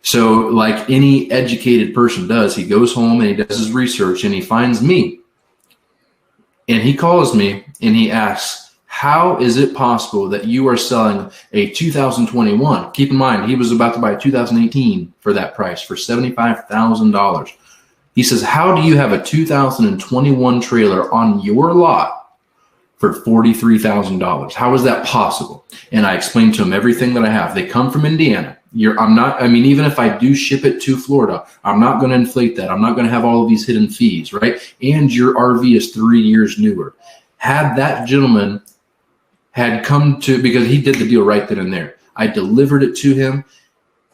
So, like any educated person does, he goes home and he does his research, and he finds me. And he calls me and he asks, how is it possible that you are selling a 2021? Keep in mind, he was about to buy a 2018 for that price, for $75,000. He says, how do you have a 2021 trailer on your lot for $43,000? How is that possible? And I explained to him everything that I have. They come from Indiana. Even if I do ship it to Florida, I'm not going to inflate that. I'm not going to have all of these hidden fees, right? And your RV is 3 years newer. Had that gentleman had come to, because he did the deal right then and there, I delivered it to him.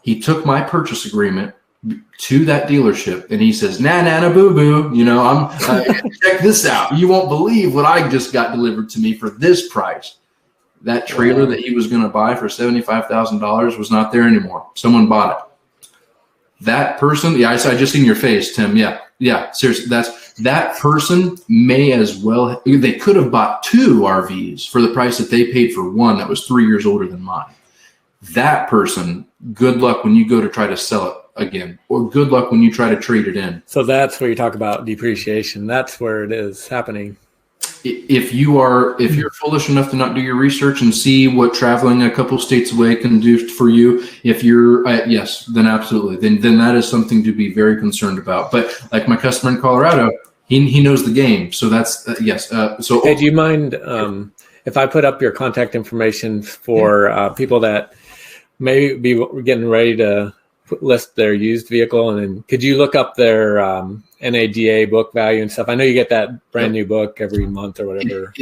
He took my purchase agreement to that dealership, and he says, nah, boo boo. Check this out. You won't believe what I just got delivered to me for this price. That trailer that he was going to buy for $75,000 was not there anymore. Someone bought it. That person, I just seen your face, Tim. Yeah, seriously, that person may as well. They could have bought 2 RVs for the price that they paid for one that was 3 years older than mine. That person, good luck when you go to try to sell it again, or good luck when you try to trade it in.
So that's where you talk about depreciation. That's where it is happening.
If you're foolish enough to not do your research and see what traveling a couple states away can do for you, if you're yes, then absolutely, then that is something to be very concerned about. But like my customer in Colorado, he knows the game, so that's yes. So
hey, do you mind if I put up your contact information for people that may be getting ready to list their used vehicle, and then could you look up their NADA book value and stuff? I know you get that brand new book every month or whatever.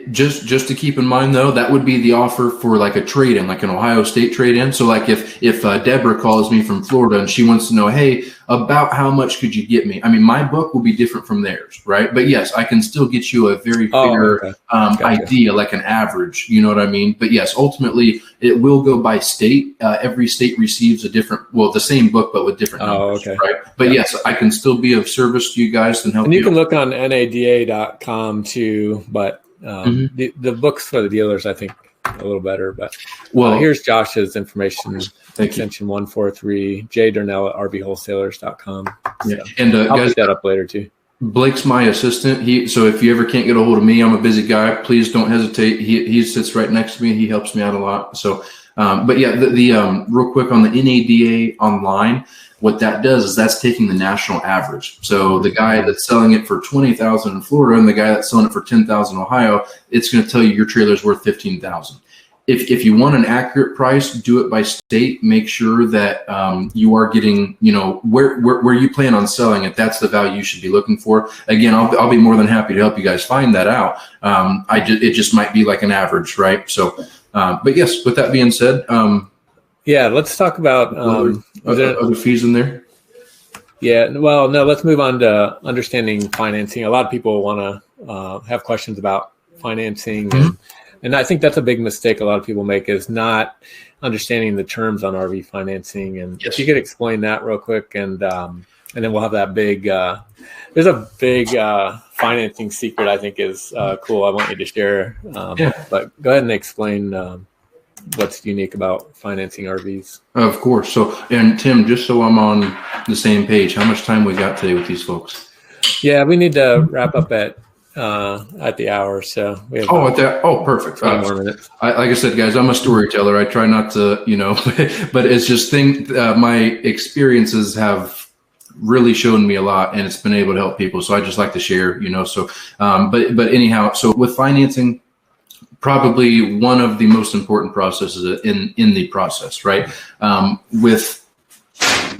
Just to keep in mind though, that would be the offer for like a trade-in, like an Ohio State trade-in. So like if Deborah calls me from Florida and she wants to know, hey, about how much could you get me? I mean, my book will be different from theirs, right? But yes, I can still get you a very fair idea, like an average, you know what I mean? But yes, ultimately it will go by state. Every state receives the same book, but with different numbers, right? But yes, I can still be of service to you guys and help you.
And you can look on NADA.com too, but the books for the dealers, I think, a little better. But here's Josh's information. Extension 143, J Durnell at RVWholesalers.com. So
and
I'll
guys,
put that up later too.
Blake's my assistant. So if you ever can't get a hold of me, I'm a busy guy. Please don't hesitate. He sits right next to me. He helps me out a lot. So, but yeah, the real quick on the NADA online, what that does is that's taking the national average. So the guy that's selling it for $20,000 in Florida and the guy that's selling it for $10,000 in Ohio, it's going to tell you your trailer's worth $15,000. If you want an accurate price, do it by state. Make sure that you are getting, where you plan on selling it. That's the value you should be looking for. Again, I'll be more than happy to help you guys find that out. It just might be like an average, right? So, but yes, with that being said,
let's talk about
other fees in there.
Yeah, well, no, let's move on to understanding financing. A lot of people want to have questions about financing. And I think that's a big mistake a lot of people make, is not understanding the terms on RV financing. And if you could explain that real quick, and then we'll have that big, there's a big financing secret I think is cool. I want you to share. But go ahead and explain what's unique about financing RVs.
Of course. So, and Tim, just so I'm on the same page, how much time we got today with these folks?
Yeah, we need to wrap up at the hour, so we have
perfect.
5 more minutes.
Like I said, guys, I'm a storyteller. I try not to, but it's just my experiences have really shown me a lot, and it's been able to help people. So I just like to share, So, but anyhow, so with financing, probably one of the most important processes in the process, right? With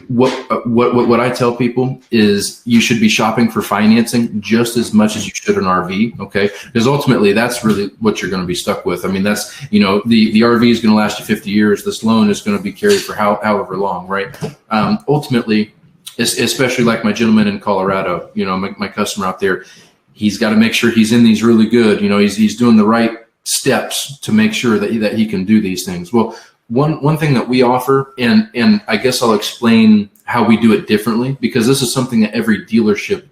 what I tell people is you should be shopping for financing just as much as you should an RV, okay? Because ultimately that's really what you're going to be stuck with. I mean, that's, the RV is going to last you 50 years. This loan is going to be carried for however long, right? Ultimately, especially like my gentleman in Colorado, my customer out there, he's got to make sure he's in these really good, he's doing the right steps to make sure that he can do these things. Well, one thing that we offer, and I guess I'll explain how we do it differently, because this is something that every dealership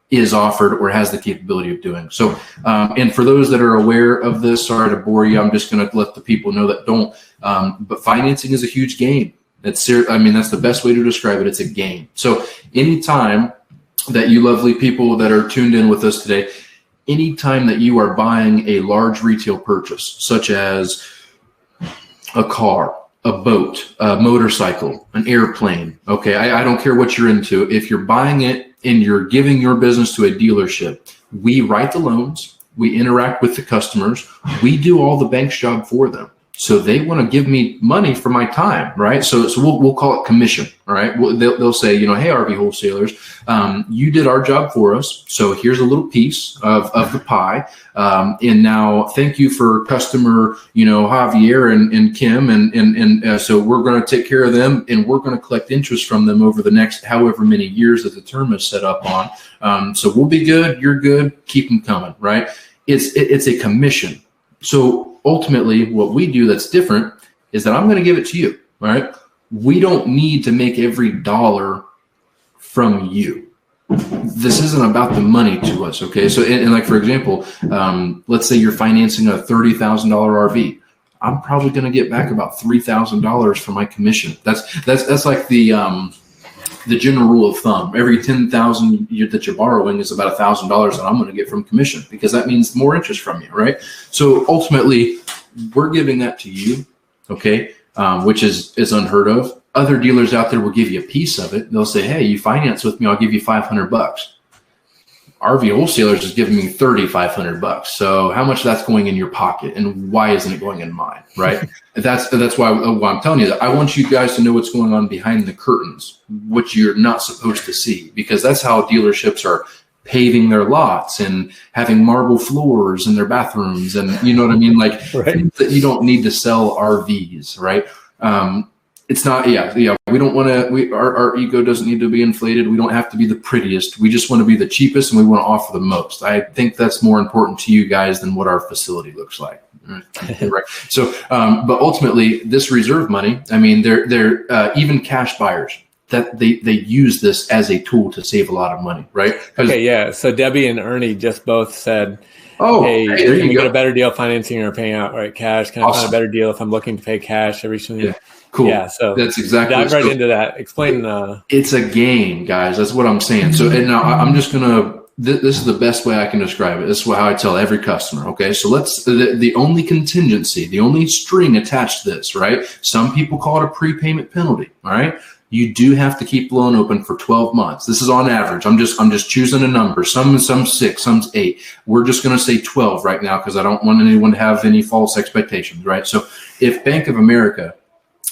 is offered or has the capability of doing. So, and for those that are aware of this, sorry to bore you, I'm just going to let the people know that don't. But financing is a huge game. That's the best way to describe it. It's a game. So anytime that you lovely people that are tuned in with us today, anytime that you are buying a large retail purchase, such as a car, a boat, a motorcycle, an airplane. Okay, I don't care what you're into. If you're buying it and you're giving your business to a dealership, we write the loans, we interact with the customers, we do all the bank's job for them. So they want to give me money for my time, right? So we'll call it commission, all right? They'll say, hey, RV wholesalers, you did our job for us. So here's a little piece of the pie. And now thank you for customer, Javier and Kim. And so we're going to take care of them, and we're going to collect interest from them over the next however many years that the term is set up on. So we'll be good. You're good. Keep them coming, right? It's a commission. So ultimately, what we do that's different is that I'm going to give it to you. All right. We don't need to make every dollar from you. This isn't about the money to us. Okay. So, and like, for example, let's say you're financing a $30,000 RV. I'm probably going to get back about $3,000 for my commission. That's like the general rule of thumb. Every $10,000 that you're borrowing is about $1,000 that I'm going to get from commission, because that means more interest from you, right? So ultimately, we're giving that to you, okay, which is unheard of. Other dealers out there will give you a piece of it. They'll say, hey, you finance with me, I'll give you $500. RV Wholesalers is giving me $3,500. So how much that's going in your pocket, and why isn't it going in mine, right? That's why I'm telling you that I want you guys to know what's going on behind the curtains, which you're not supposed to see, because that's how dealerships are paving their lots and having marble floors in their bathrooms, and you know what I mean, like things that you don't need to sell RVs, right? It's not, we don't want to, our ego doesn't need to be inflated. We don't have to be the prettiest. We just want to be the cheapest, and we want to offer the most. I think that's more important to you guys than what our facility looks like. Right. So, but ultimately this reserve money, I mean, they're even cash buyers, that they use this as a tool to save a lot of money, right?
Okay, yeah. So Debbie and Ernie just both said, hey,
there
can
you
we
go.
get a better deal financing or paying outright cash? Can I find a better deal if I'm looking to pay cash every single?
Yeah. Cool.
Yeah, so
that's exactly.
Dive right into that. Explain.
It's a game, guys. That's what I'm saying. So, and now I'm just gonna. This is the best way I can describe it. This is how I tell every customer. Okay, so the only contingency, the only string attached to this, right? Some people call it a prepayment penalty. All right, you do have to keep the loan open for 12 months. This is on average. I'm just choosing a number. Some 6, some 8. We're just gonna say 12 right now, because I don't want anyone to have any false expectations, right? So, if Bank of America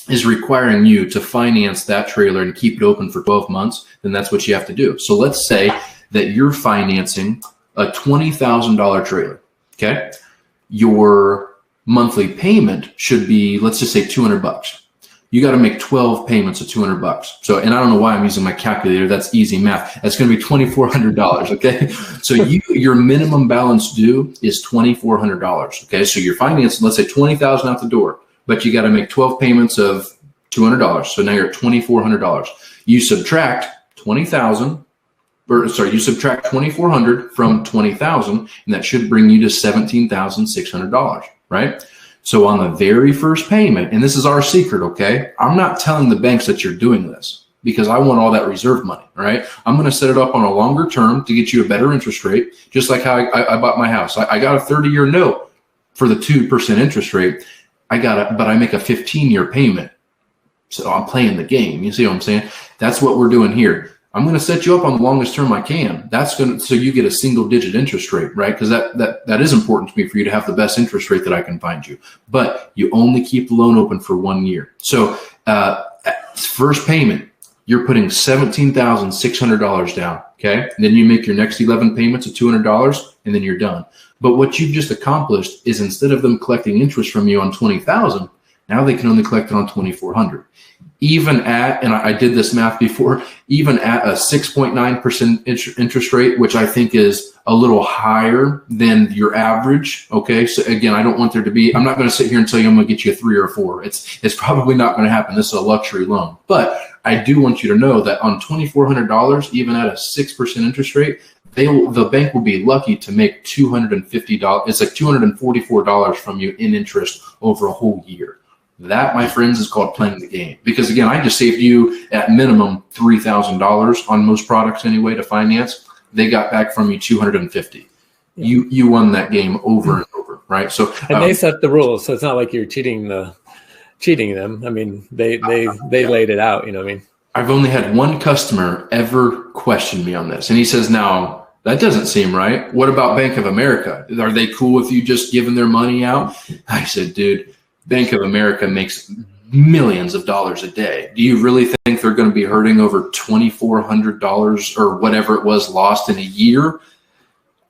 is requiring you to finance that trailer and keep it open for 12 months, then that's what you have to do. So let's say that you're financing a $20,000 trailer, okay? Your monthly payment should be, let's just say $200. You got to make 12 payments of $200. So, and I don't know why I'm using my calculator. That's easy math. That's going to be $2,400, okay? So your minimum balance due is $2,400, okay? So you're financing, let's say $20,000 out the door, but you got to make 12 payments of $200. So now you're at $2,400. You subtract $2,400 from 20,000, and that should bring you to $17,600, right? So on the very first payment, and this is our secret, okay? I'm not telling the banks that you're doing this, because I want all that reserve money, right? I'm going to set it up on a longer term to get you a better interest rate, just like how I bought my house. I got a 30-year note for the 2% interest rate. But I make a 15-year payment. So I'm playing the game. You see what I'm saying? That's what we're doing here. I'm going to set you up on the longest term I can. So you get a single-digit interest rate, right? Because that is important to me, for you to have the best interest rate that I can find you. But you only keep the loan open for 1 year. So first payment, you're putting $17,600 down, okay? And then you make your next 11 payments of $200, and then you're done. But what you've just accomplished is, instead of them collecting interest from you on $20,000, now they can only collect it on $2,400. Even at, and I did this math before, even at a 6.9% interest rate, which I think is a little higher than your average. Okay. So again, I don't want there to be, I'm not going to sit here and tell you I'm going to get you a 3 or a 4. It's probably not going to happen. This is a luxury loan, but I do want you to know that on $2,400, even at a 6% interest rate, the bank will be lucky to make $250. It's like $244 from you in interest over a whole year. That, my friends, is called playing the game. Because again, I just saved you at minimum $3,000 on most products anyway to finance. They got back from you $250. Yeah. You won that game over and over, right? So
and they set the rules, so it's not like you're cheating them. I mean, they laid it out. You know what I mean?
I've only had one customer ever question me on this, and he says, "Now that doesn't seem right. What about Bank of America? Are they cool with you just giving their money out?" I said, "Dude, Bank of America makes millions of dollars a day. Do you really think they're going to be hurting over $2,400 or whatever it was lost in a year?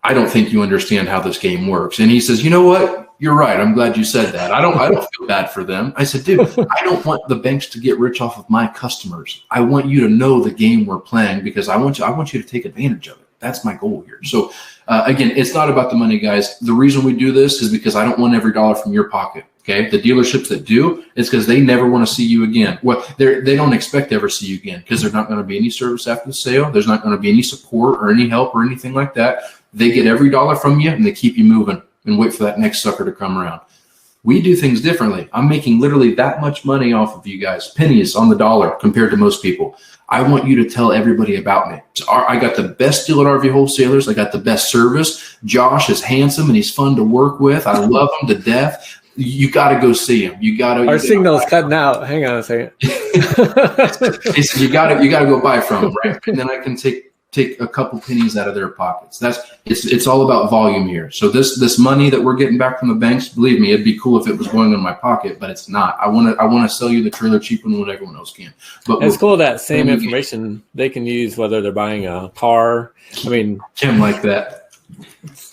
I don't think you understand how this game works." And he says, "You know what? You're right. I'm glad you said that. I don't feel bad for them." I said, "Dude, I don't want the banks to get rich off of my customers. I want you to know the game we're playing, because I want you to take advantage of it." That's my goal here. So again, it's not about the money, guys. The reason we do this is because I don't want every dollar from your pocket. Okay. The dealerships that do, it's because they never want to see you again. Well, they don't expect to ever see you again because there's not going to be any service after the sale. There's not going to be any support or any help or anything like that. They get every dollar from you and they keep you moving and wait for that next sucker to come around. We do things differently. I'm making literally that much money off of you guys, pennies on the dollar compared to most people. I want you to tell everybody about me. I got the best deal at RV Wholesalers. I got the best service. Josh is handsome and he's fun to work with. I love him to death. You got to go see him.
Our signal's cutting out. Hang on a second.
You got to go buy from him, right? And then I can take a couple pennies out of their pockets. It's all about volume here. So this money that we're getting back from the banks, believe me, it'd be cool if it was going in my pocket, but it's not. I want to sell you the trailer cheaper than what everyone else can. But
it's cool that same information they can use whether they're buying a car. I mean,
Kim like that.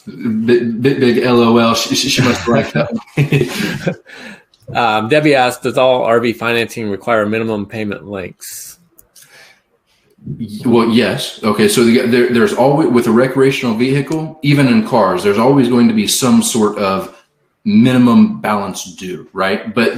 Big LOL. She must like that one.
Debbie asked, does all RV financing require minimum payment lengths?
Well, yes. Okay, so there's always, with a recreational vehicle, even in cars, there's always going to be some sort of minimum balance due, right? But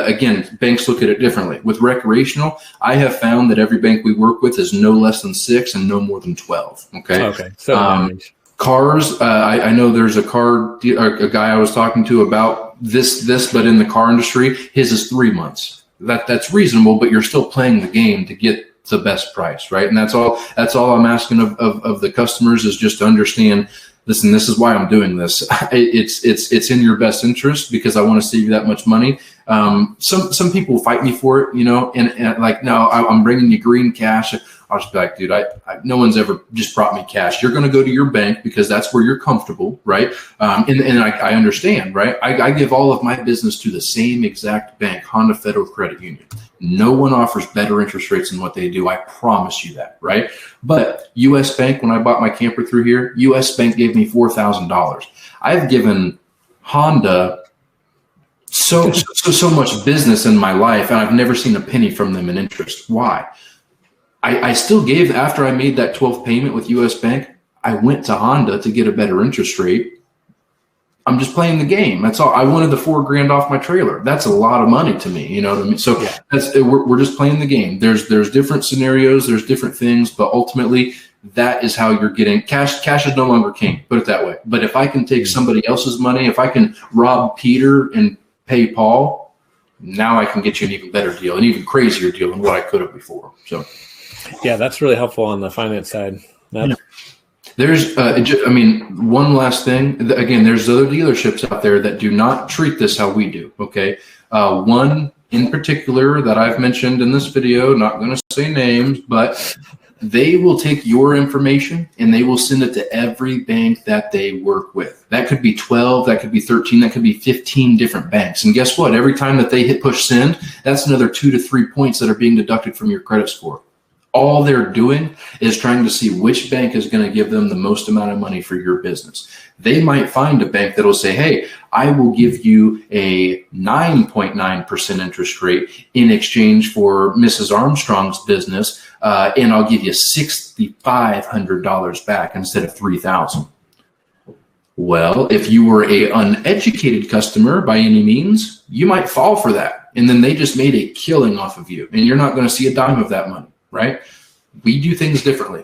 again, banks look at it differently. With recreational, I have found that every bank we work with is no less than 6 and no more than 12. Okay.
So
cars, I know there's a guy I was talking to about this, but in the car industry, his is 3 months. That's reasonable, but you're still playing the game to get the best price, right? And that's all I'm asking of the customers is just to understand, listen, this is why I'm doing this. It's in your best interest because I want to save you that much money. Some people fight me for it, and like, no, I'm bringing you green cash. I'll just be like, dude, no one's ever just brought me cash. You're going to go to your bank because that's where you're comfortable, right? And I understand, right? I give all of my business to the same exact bank, Honda Federal Credit Union. No one offers better interest rates than what they do. I promise you that, right? But U.S. Bank, when I bought my camper through here, U.S. Bank gave me $4,000. I've given Honda so much business in my life, and I've never seen a penny from them in interest. Why? I still gave, after I made that 12th payment with U.S. Bank, I went to Honda to get a better interest rate. I'm just playing the game. That's all. I wanted the $4,000 off my trailer. That's a lot of money to me. You know what I mean? So we're just playing the game. There's different scenarios. There's different things, but ultimately that is how you're getting cash. Cash is no longer king. Put it that way. But if I can take somebody else's money, if I can rob Peter and pay Paul, now I can get you an even better deal, an even crazier deal than what I could have before. So.
Yeah, that's really helpful on the finance side.
There's, one last thing. Again, there's other dealerships out there that do not treat this how we do. Okay, one in particular that I've mentioned in this video. Not going to say names, but they will take your information and they will send it to every bank that they work with. That could be 12, that could be 13, that could be 15 different banks. And guess what? Every time that they hit push send, that's another 2 to 3 points that are being deducted from your credit score. All they're doing is trying to see which bank is going to give them the most amount of money for your business. They might find a bank that will say, hey, I will give you a 9.9% interest rate in exchange for Mrs. Armstrong's business, and I'll give you $6,500 back instead of $3,000. Well, if you were an uneducated customer by any means, you might fall for that. And then they just made a killing off of you, and you're not going to see a dime of that money. Right? We do things differently.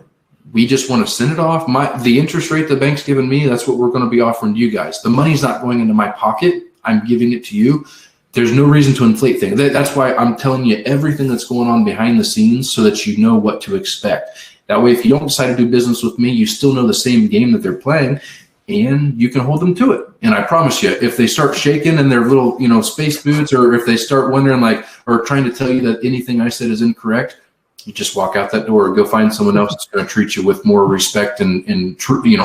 We just want to send it off. The interest rate the bank's given me, that's what we're going to be offering to you guys. The money's not going into my pocket. I'm giving it to you. There's no reason to inflate things. That's why I'm telling you everything that's going on behind the scenes so that you know what to expect. That way, if you don't decide to do business with me, you still know the same game that they're playing, and you can hold them to it. And I promise you, if they start shaking in their little, space boots, or if they start wondering or trying to tell you that anything I said is incorrect, you just walk out that door or go find someone else that's going to treat you with more respect and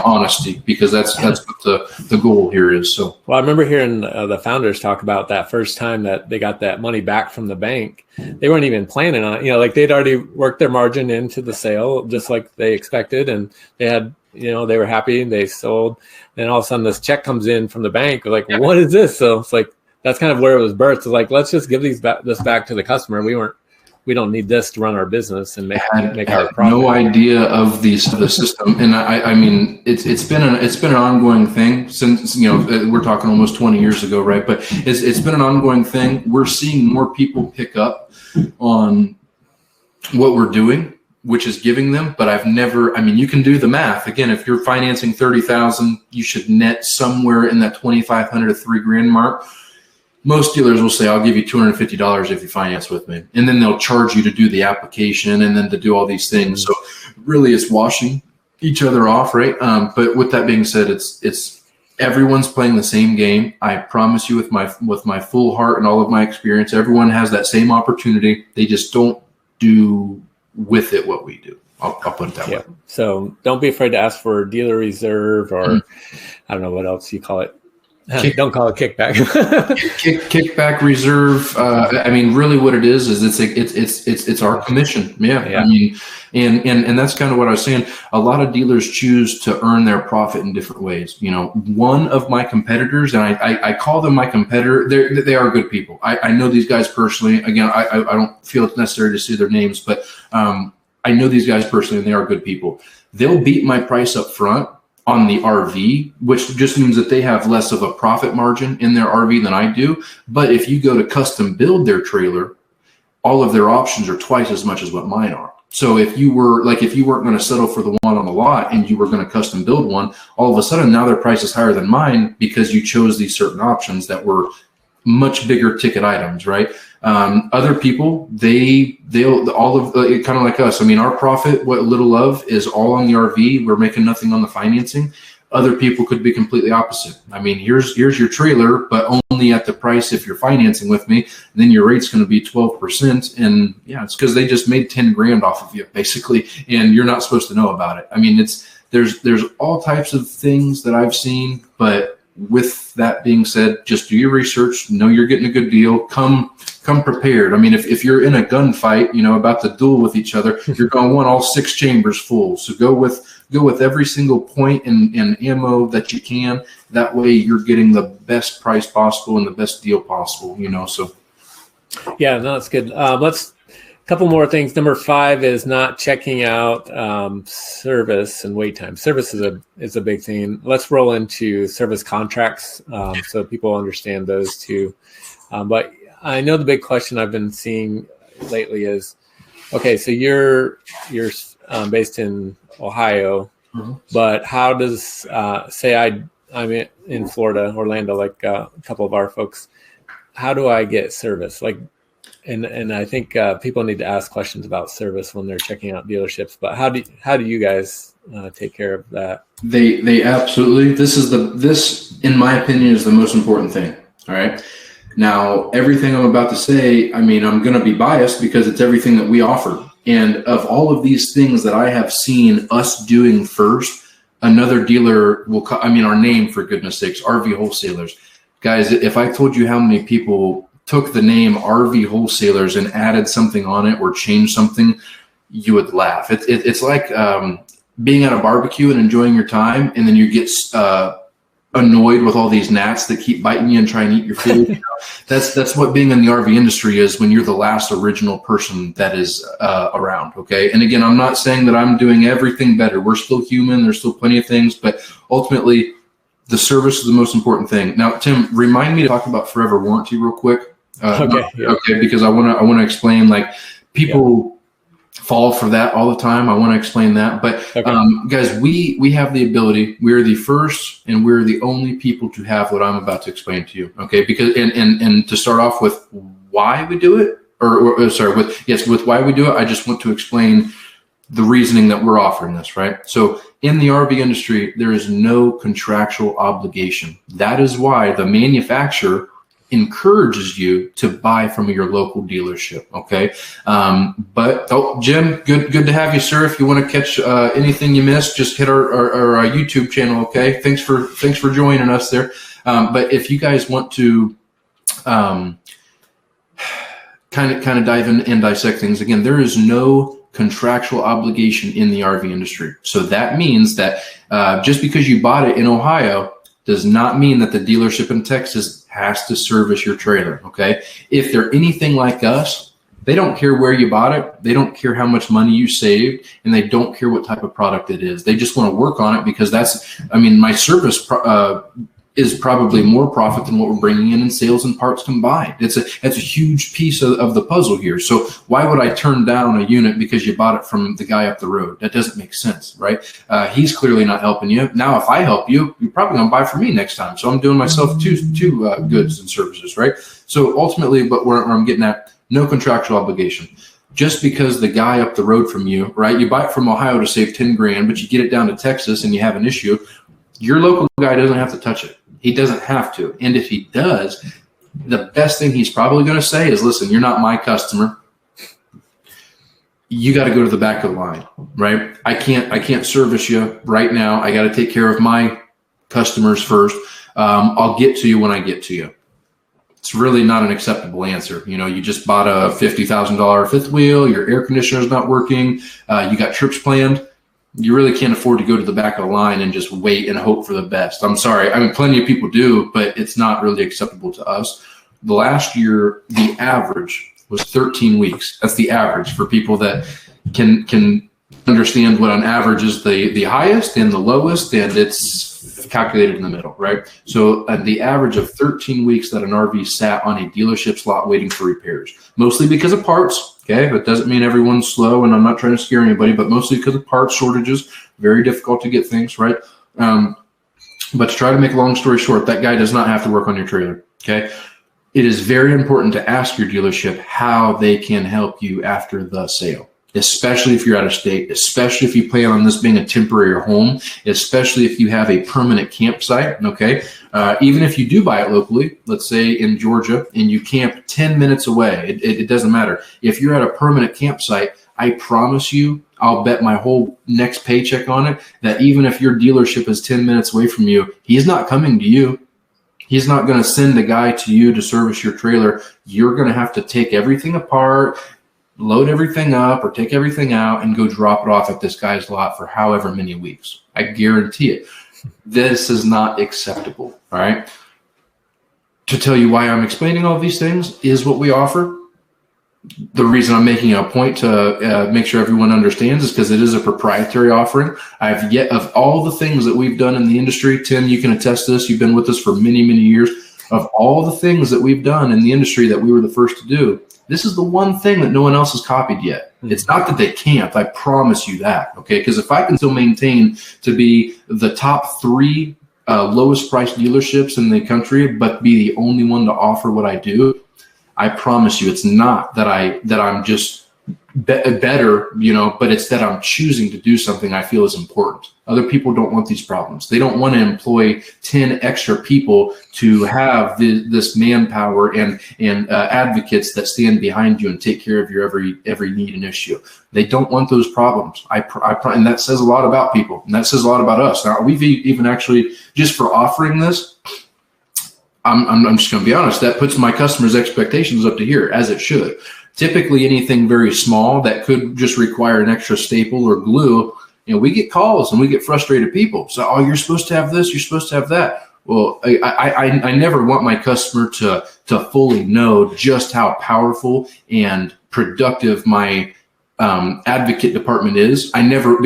honesty, because that's what the goal here is. So,
well, I remember hearing the founders talk about that first time that they got that money back from the bank. They weren't even planning on it. They'd already worked their margin into the sale just like they expected, and they had, they were happy and they sold. And all of a sudden this check comes in from the bank. Like, what is this? So it's like, that's kind of where it was birthed. It's like, let's just give this back to the customer. We we don't need this to run our business and make our profit.
No idea of the system. And I mean, it's been an ongoing thing since, we're talking almost 20 years ago, right? But it's been an ongoing thing. We're seeing more people pick up on what we're doing, which is giving them, but you can do the math. Again, if you're financing 30,000, you should net somewhere in that 2,500 to $3,000 mark. Most dealers will say, I'll give you $250 if you finance with me. And then they'll charge you to do the application and then to do all these things. So really it's washing each other off, right? But with that being said, it's everyone's playing the same game. I promise you with my full heart and all of my experience, everyone has that same opportunity. They just don't do with it what we do. I'll put it that way.
So don't be afraid to ask for a dealer reserve or I don't know what else you call it. Don't call it kickback.
Kickback reserve. Really what it is it's our commission. Yeah. I mean, and that's kind of what I was saying. A lot of dealers choose to earn their profit in different ways. One of my competitors, and I call them my competitor. They are good people. I know these guys personally. Again, I don't feel it's necessary to say their names, but I know these guys personally, and they are good people. They'll beat my price up front on the RV, which just means that they have less of a profit margin in their RV than I do. But if you go to custom build their trailer, all of their options are twice as much as what mine are. So if you weren't going to settle for the one on the lot and you were going to custom build one, all of a sudden now their price is higher than mine because you chose these certain options that were much bigger ticket items, right? Other people, they'll all of kind of like us. I mean, our profit, what little of, is all on the RV. We're making nothing on the financing. Other people could be completely opposite. I mean, here's your trailer, but only at the price if you're financing with me. Then your rate's going to be 12%, and it's because they just made $10,000 off of you, basically, and you're not supposed to know about it. I mean, there's all types of things that I've seen, but with that being said, just do your research. Know you're getting a good deal. Come prepared. I mean, if you're in a gunfight, about to duel with each other, you're going to want all 6 chambers full. So go with every single point and ammo that you can. That way you're getting the best price possible and the best deal possible, so.
Yeah, no, that's good. Let's couple more things. Number 5 is not checking out service and wait time. Service is a big thing. Let's roll into service contracts so people understand those too. But I know the big question I've been seeing lately is, okay, so you're based in Ohio, but how does say I'm in Florida, Orlando, like a couple of our folks. How do I get service? And I think people need to ask questions about service when they're checking out dealerships. But how do you guys take care of that?
They absolutely. This in my opinion is the most important thing. All right. Now everything I'm about to say, I mean, I'm going to be biased because it's everything that we offer. And of all of these things that I have seen us doing first, another dealer will. Our name, for goodness sakes, RV Wholesalers, guys. If I told you how many people took the name RV Wholesalers and added something on it or changed something, you would laugh. It's like being at a barbecue and enjoying your time, and then you get annoyed with all these gnats that keep biting you and try and eat your food. That's what being in the RV industry is when you're the last original person that is around, okay? And again, I'm not saying that I'm doing everything better. We're still human. There's still plenty of things, but ultimately, the service is the most important thing. Now, Tim, remind me to talk about forever warranty real quick. Okay, because I want to explain, like, people fall for that all the time. I want to explain that, but guys, we have the ability. We're the first and we're the only people to have what I'm about to explain to you. Okay, because and to start off with why we do it, with why we do it. I just want to explain the reasoning that we're offering this, right? So in the RV industry, there is no contractual obligation. That is why the manufacturer encourages you to buy from your local dealership. Okay. Jim, good to have you, sir. If you want to catch anything you missed, just hit our YouTube channel. Okay. Thanks for joining us there. But if you guys want to kind of dive in and dissect things again, there is no contractual obligation in the RV industry. So that means that just because you bought it in Ohio does not mean that the dealership in Texas has to service your trailer. Okay. If they're anything like us, They don't care where you bought it. They don't care how much money you saved, and they don't care what type of product it is. They just want to work on it because my service is probably more profit than what we're bringing in sales and parts combined. It's a huge piece of the puzzle here. So why would I turn down a unit because you bought it from the guy up the road? That doesn't make sense, right? He's clearly not helping you. Now, if I help you, you're probably going to buy from me next time. So I'm doing myself two goods and services, right? So ultimately, but where I'm getting at, no contractual obligation. Just because the guy up the road from you, right? You buy it from Ohio to save 10 grand, but you get it down to Texas and you have an issue. Your local guy doesn't have to touch it. He doesn't have to. And if he does, the best thing he's probably going to say is, listen, you're not my customer. You got to go to the back of the line, right? I can't service you right now. I got to take care of my customers first. I'll get to you when I get to you. It's really not an acceptable answer. You just bought a $50,000 fifth wheel. Your air conditioner is not working. You got trips planned. You really can't afford to go to the back of the line and just wait and hope for the best. I'm sorry. I mean, plenty of people do, but it's not really acceptable to us. The last year, the average was 13 weeks. That's the average for people that can understand what on average is the highest and the lowest, and it's calculated in the middle, right? So the average of 13 weeks that an RV sat on a dealership's lot waiting for repairs, mostly because of parts. Okay, that doesn't mean everyone's slow, and I'm not trying to scare anybody, but mostly because of parts shortages, very difficult to get things, right? But to try to make a long story short, that guy does not have to work on your trailer, okay? It is very important to ask your dealership how they can help you after the sale, especially if you're out of state, especially if you plan on this being a temporary home, especially if you have a permanent campsite, okay? Even if you do buy it locally, let's say in Georgia, and you camp 10 minutes away, it doesn't matter. If you're at a permanent campsite, I promise you, I'll bet my whole next paycheck on it, that even if your dealership is 10 minutes away from you, he's not coming to you. He's not going to send a guy to you to service your trailer. You're going to have to take everything apart, load everything up, or take everything out and go drop it off at this guy's lot for however many weeks. I guarantee it. This is not acceptable, all right? To tell you why I'm explaining all these things is what we offer. The reason I'm making a point to make sure everyone understands is because it is a proprietary offering. I've yet, of all the things that we've done in the industry, Tim, you can attest to this. You've been with us for many, many years. Of all the things that we've done in the industry that we were the first to do, this is the one thing that no one else has copied yet. It's not that they can't. I promise you that, okay? Because if I can still maintain to be the top 3 lowest priced dealerships in the country, but be the only one to offer what I do, I promise you, it's not that I'm just better, but it's that I'm choosing to do something I feel is important. Other people don't want these problems. They don't want to employ 10 extra people to have this manpower and advocates that stand behind you and take care of your every need and issue. They don't want those problems. And that says a lot about people, and that says a lot about us. Now, we've even actually, just for offering this, I'm just going to be honest, that puts my customers' expectations up to here, as it should. Typically, anything very small that could just require an extra staple or glue, we get calls and we get frustrated people. So, oh, you're supposed to have this, you're supposed to have that. Well, I never want my customer to fully know just how powerful and productive my advocate department is. I never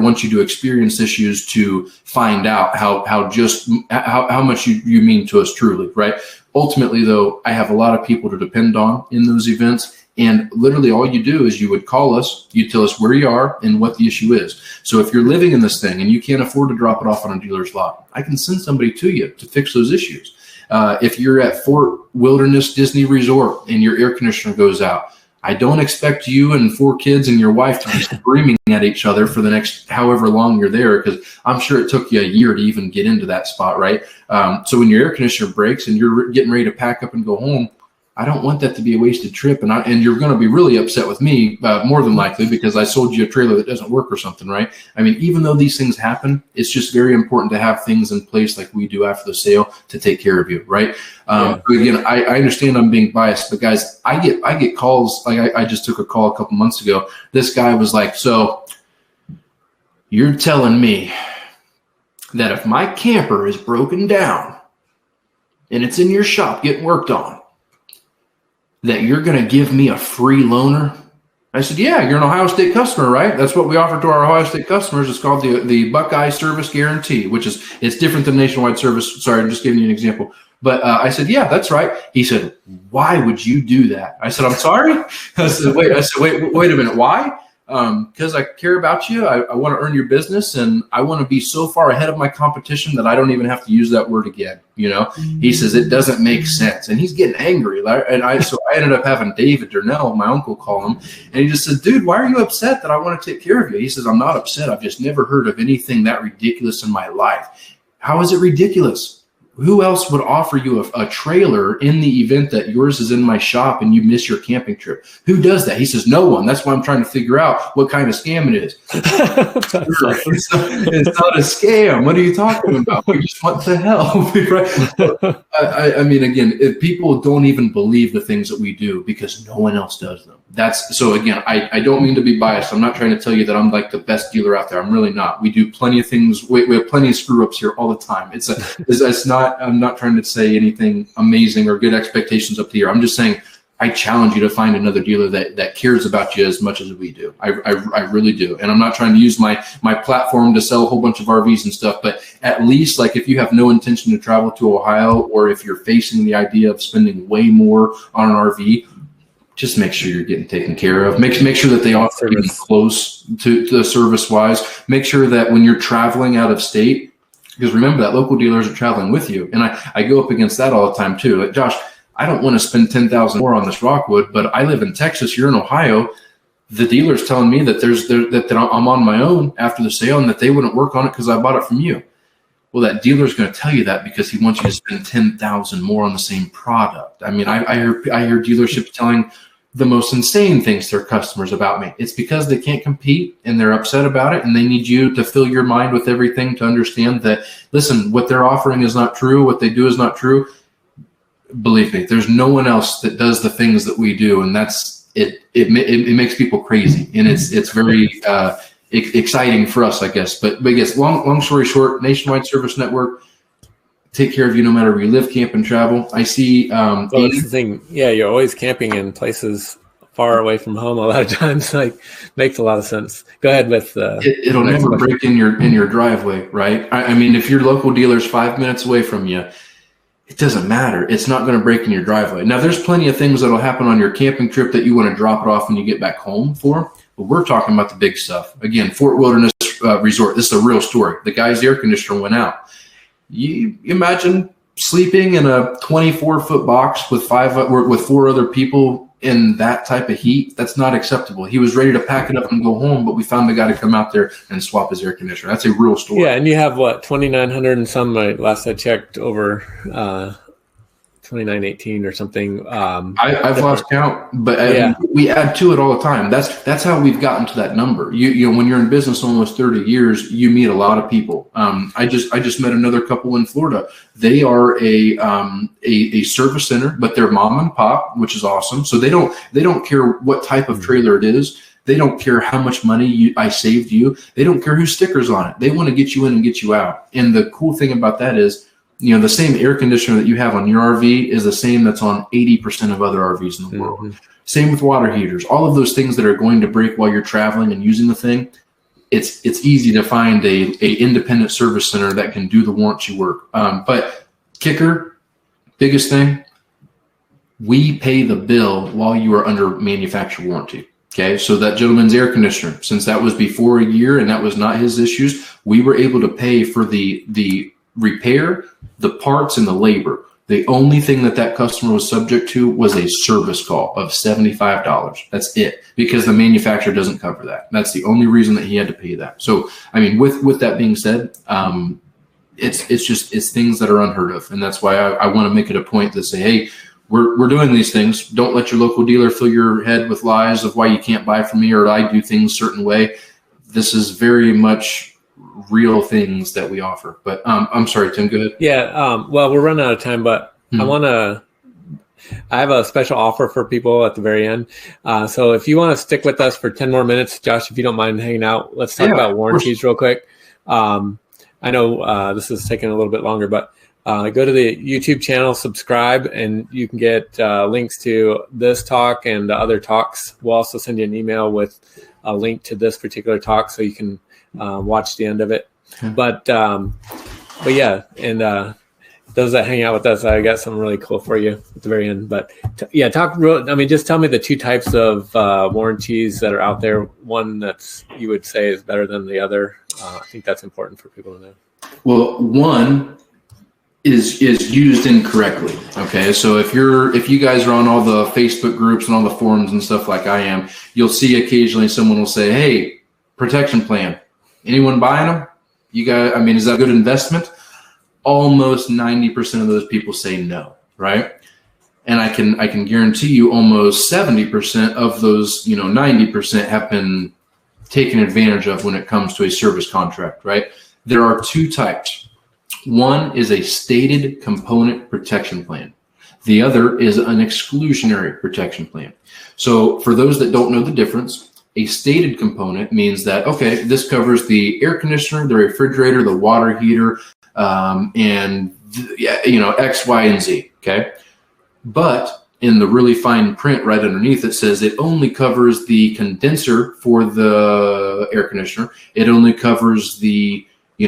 want you to experience issues to find out how much you mean to us truly, right? Ultimately, though, I have a lot of people to depend on in those events. And literally all you do is you would call us, you tell us where you are and what the issue is. So if you're living in this thing and you can't afford to drop it off on a dealer's lot, I can send somebody to you to fix those issues. If you're at Fort Wilderness Disney Resort and your air conditioner goes out, I don't expect you and 4 kids and your wife to be screaming at each other for the next however long you're there, because I'm sure it took you a year to even get into that spot, right? So when your air conditioner breaks and you're getting ready to pack up and go home, I don't want that to be a wasted trip. And you're going to be really upset with me, more than likely, because I sold you a trailer that doesn't work or something, right? I mean, even though these things happen, it's just very important to have things in place like we do after the sale to take care of you, right? But again, I understand I'm being biased, but guys, I get calls. Like I just took a call a couple months ago. This guy was like, so you're telling me that if my camper is broken down and it's in your shop getting worked on, that you're going to give me a free loaner? I said, yeah, you're an Ohio State customer, right? That's what we offer to our Ohio State customers. It's called the Buckeye Service Guarantee, which is, it's different than nationwide service. Sorry, I'm just giving you an example. But I said, yeah, that's right. He said, why would you do that? I said, I'm sorry. I said, wait a minute. Why? Because I care about you. I want to earn your business, and I want to be so far ahead of my competition that I don't even have to use that word again. You know, he says it doesn't make sense, and he's getting angry. So I ended up having David Durnell, my uncle, call him, and he just said, "Dude, why are you upset that I want to take care of you?" He says, "I'm not upset. I've just never heard of anything that ridiculous in my life." How is it ridiculous? Who else would offer you a trailer in the event that yours is in my shop and you miss your camping trip? Who does that? He says, no one. That's why I'm trying to figure out what kind of scam it is. It's not a scam. What are you talking about? We just want to help. Right? I mean, again, if people don't even believe the things that we do because no one else does them. So again, I don't mean to be biased. I'm not trying to tell you that I'm like the best dealer out there. I'm really not. We do plenty of things. We have plenty of screw ups here all the time. It's not. I'm not trying to say anything amazing or good expectations up to here. I'm just saying I challenge you to find another dealer that cares about you as much as we do. I really do. And I'm not trying to use my platform to sell a whole bunch of RVs and stuff, but at least like if you have no intention to travel to Ohio, or if you're facing the idea of spending way more on an RV, just make sure you're getting taken care of. Make sure that they offer you close to the service wise. Make sure that when you're traveling out of state, because remember that local dealers are traveling with you. And I go up against that all the time too. Like, Josh, I don't want to spend $10,000 more on this Rockwood, but I live in Texas, you're in Ohio. The dealer's telling me that that I'm on my own after the sale and that they wouldn't work on it because I bought it from you. Well, that dealer's going to tell you that because he wants you to spend $10,000 more on the same product. I mean, I hear dealerships telling the most insane things to their customers about me. It's because they can't compete and they're upset about it, and they need you to fill your mind with everything to understand that, listen, what they're offering is not true. What they do is not true. Believe me, there's no one else that does the things that we do. And that's it. It makes people crazy. And it's very exciting for us, I guess. But I guess long story short, nationwide service network, take care of you no matter where you live, camp, and travel. I see.
Well, that's the thing. Yeah, you're always camping in places far away from home. A lot of times, like, makes a lot of sense. Go ahead with.
It'll never break in your driveway, right? I mean, if your local dealer's 5 minutes away from you, it doesn't matter. It's not going to break in your driveway. Now, there's plenty of things that'll happen on your camping trip that you want to drop it off when you get back home for. But we're talking about the big stuff. Again, Fort Wilderness Resort. This is a real story. The guy's air conditioner went out. You imagine sleeping in a 24-foot box with four other people in that type of heat? That's not acceptable. He was ready to pack it up and go home, but we found the guy to come out there and swap his air conditioner. That's a real story.
Yeah, and you have what, 2,900 and some, last I checked, over 2,918 or something.
I've lost count, but we add to it all the time. That's how we've gotten to that number. You know, when you're in business almost 30 years, you meet a lot of people. I just met another couple in Florida. They are a service center, but they're mom and pop, which is awesome. So they don't care what type of trailer it is. They don't care how much money I saved you. They don't care whose sticker's on it. They want to get you in and get you out. And the cool thing about that is, you know, the same air conditioner that you have on your RV is the same that's on 80% of other RVs in the world. Mm-hmm. Same with water heaters. All of those things that are going to break while you're traveling and using the thing, it's easy to find a independent service center that can do the warranty work. But kicker, biggest thing, we pay the bill while you are under manufacturer warranty. Okay, so that gentleman's air conditioner, since that was before a year and that was not his issues, we were able to pay for the repair, the parts, and the labor. The only thing that customer was subject to was a service call of $75. That's it, because the manufacturer doesn't cover that. That's the only reason that he had to pay that. So, I mean, with that being said, it's things that are unheard of, and that's why I want to make it a point to say, hey, we're doing these things. Don't let your local dealer fill your head with lies of why you can't buy from me or I do things a certain way. This is very much real things that we offer. But I'm sorry, Tim, go ahead.
Yeah, well, we're running out of time, but I have a special offer for people at the very end. So if you want to stick with us for 10 more minutes, Josh, if you don't mind hanging out, let's talk about warranties real quick. I know this is taking a little bit longer, but go to the YouTube channel, subscribe, and you can get links to this talk and other talks. We'll also send you an email with a link to this particular talk so you can watch the end of it. But yeah, and those that hang out with us, I got something really cool for you at the very end. But just tell me the two types of warranties that are out there. One that's you would say is better than the other. I think that's important for people to know.
Well, one is used incorrectly. Okay, so if you guys are on all the Facebook groups and all the forums and stuff like I am, you'll see occasionally someone will say, "Hey, protection plan. Anyone buying them? You guys, is that a good investment?" Almost 90% of those people say no, right? And I can guarantee you almost 70% of those, 90% have been taken advantage of when it comes to a service contract, right? There are two types. One is a stated component protection plan. The other is an exclusionary protection plan. So for those that don't know the difference, a stated component means that, okay, this covers the air conditioner, the refrigerator, the water heater, and X, Y, and Z. Okay. But in the really fine print right underneath, it says it only covers the condenser for the air conditioner. It only covers the, I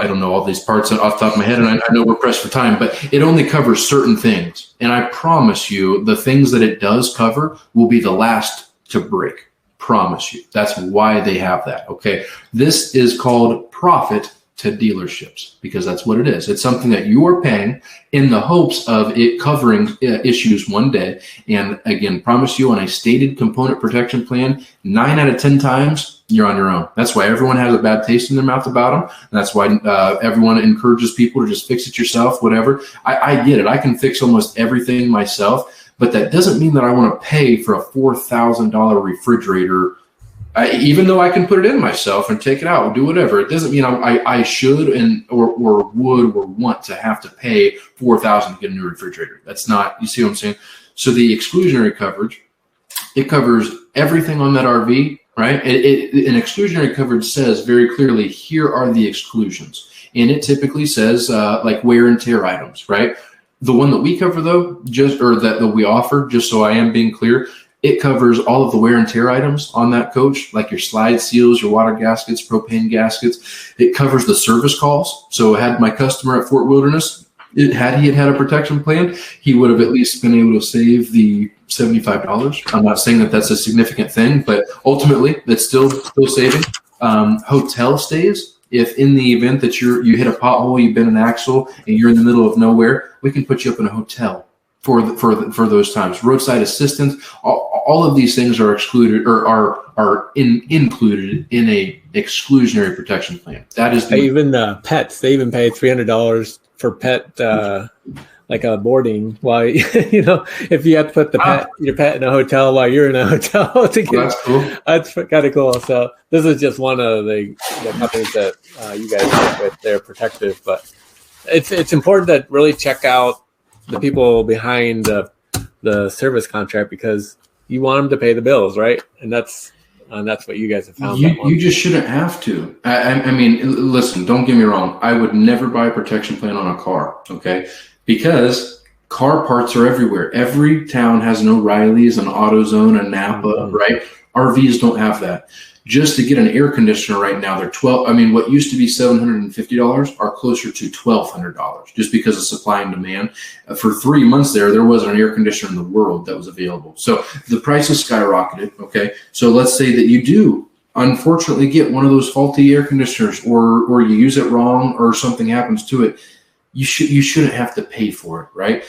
don't know all these parts off the top of my head, and I know we're pressed for time, but it only covers certain things. And I promise you, the things that it does cover will be the last to break. Promise you. That's why they have that. Okay. This is called profit to dealerships because that's what it is. It's something that you are paying in the hopes of it covering issues one day. And again, promise you on a stated component protection plan, 9 out of 10 times you're on your own. That's why everyone has a bad taste in their mouth about them. And that's why everyone encourages people to just fix it yourself, whatever. I get it. I can fix almost everything myself, but that doesn't mean that I want to pay for a $4,000 refrigerator. Even though I can put it in myself and take it out and do whatever, it doesn't mean I should or would or want to have to pay $4,000 to get a new refrigerator. That's not, you see what I'm saying? So the exclusionary coverage, it covers everything on that RV, right? An exclusionary coverage says very clearly, here are the exclusions. And it typically says like wear and tear items, right? The one that we cover though, that we offer, just so I am being clear, it covers all of the wear and tear items on that coach, like your slide seals, your water gaskets, propane gaskets. It covers the service calls. So had my customer at Fort Wilderness, had he had a protection plan, he would have at least been able to save the $75. I'm not saying that that's a significant thing, but ultimately that's still saving. Hotel stays. If in the event that you hit a pothole, you bend an axle, and you're in the middle of nowhere, we can put you up in a hotel for those times. Roadside assistance, all of these things are excluded or are included in a exclusionary protection plan. That is
even pets. They even pay $300 for pet like a boarding while if you have to put your pet in a hotel while you're in a hotel to get.
That's cool.
That's kind of cool. So this is just one of the companies that you guys work with. They're protective, but it's important to really check out the people behind the service contract because you want them to pay the bills, right? And that's what you guys have found.
You just shouldn't have to. I mean, listen, don't get me wrong. I would never buy a protection plan on a car, okay? Because car parts are everywhere. Every town has an O'Reilly's, an AutoZone, a Napa, right? RVs don't have that. Just to get an air conditioner right now, they're what used to be $750 are closer to $1,200 just because of supply and demand. For 3 months there wasn't an air conditioner in the world that was available. So the prices skyrocketed, okay? So let's say that you do unfortunately get one of those faulty air conditioners or you use it wrong or something happens to it. You shouldn't have to pay for it, right?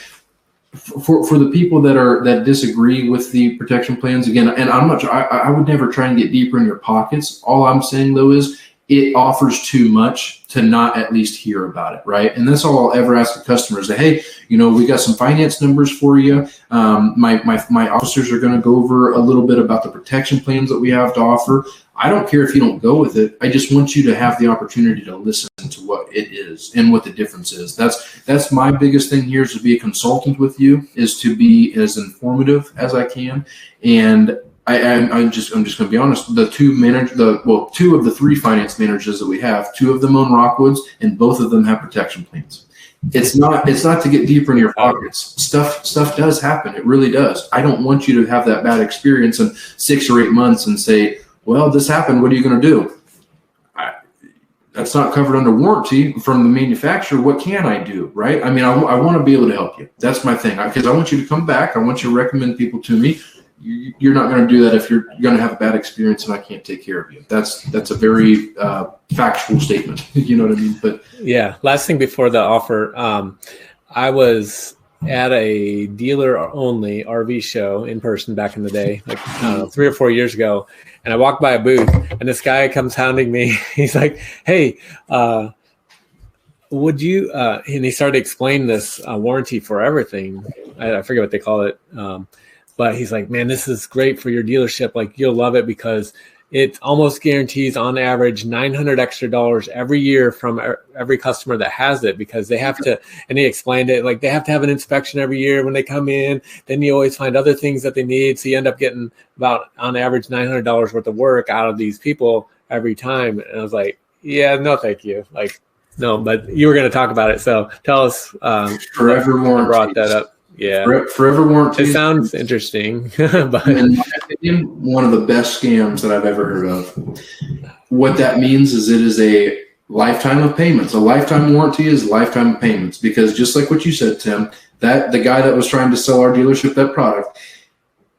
For the people that disagree with the protection plans, again, and I would never try and get deeper in your pockets. All I'm saying though is it offers too much to not at least hear about it, right? And that's all I'll ever ask a customer is that, hey, we got some finance numbers for you. My officers are going to go over a little bit about the protection plans that we have to offer. I don't care if you don't go with it. I just want you to have the opportunity to listen to what it is and what the difference is. That's my biggest thing here is to be a consultant with you, is to be as informative as I can. And I'm just going to be honest. Two of the three finance managers that we have, two of them own Rockwoods, and both of them have protection plans. It's not to get deeper in your pockets. Stuff does happen. It really does. I don't want you to have that bad experience in 6 or 8 months and say, well, this happened. What are you going to do? That's not covered under warranty from the manufacturer. What can I do, right? I mean, I want to be able to help you. That's my thing, because I want you to come back. I want you to recommend people to me. You're not going to do that if you're going to have a bad experience and I can't take care of you. That's a very factual statement. You know what I mean? But
yeah, last thing before the offer, I was at a dealer-only RV show in person back in the day, like 3 or 4 years ago. And I walked by a booth, and this guy comes hounding me. He's like, hey, would you and he started explaining this warranty for everything. I forget what they call it. But he's like, man, this is great for your dealership. Like, you'll love it because it almost guarantees on average $900 extra every year from every customer that has it, because they have to, and he explained it, like they have to have an inspection every year when they come in. Then you always find other things that they need. So you end up getting about on average $900 worth of work out of these people every time. And I was like, yeah, no, thank you. Like, no, but you were going to talk about it. So tell us,
forever warranty.
Brought that up. Yeah.
Forever warranty.
It sounds interesting, but
in my opinion, one of the best scams that I've ever heard of. What that means is it is a lifetime of payments. A lifetime warranty is lifetime of payments, because just like what you said, Tim, that the guy that was trying to sell our dealership that product,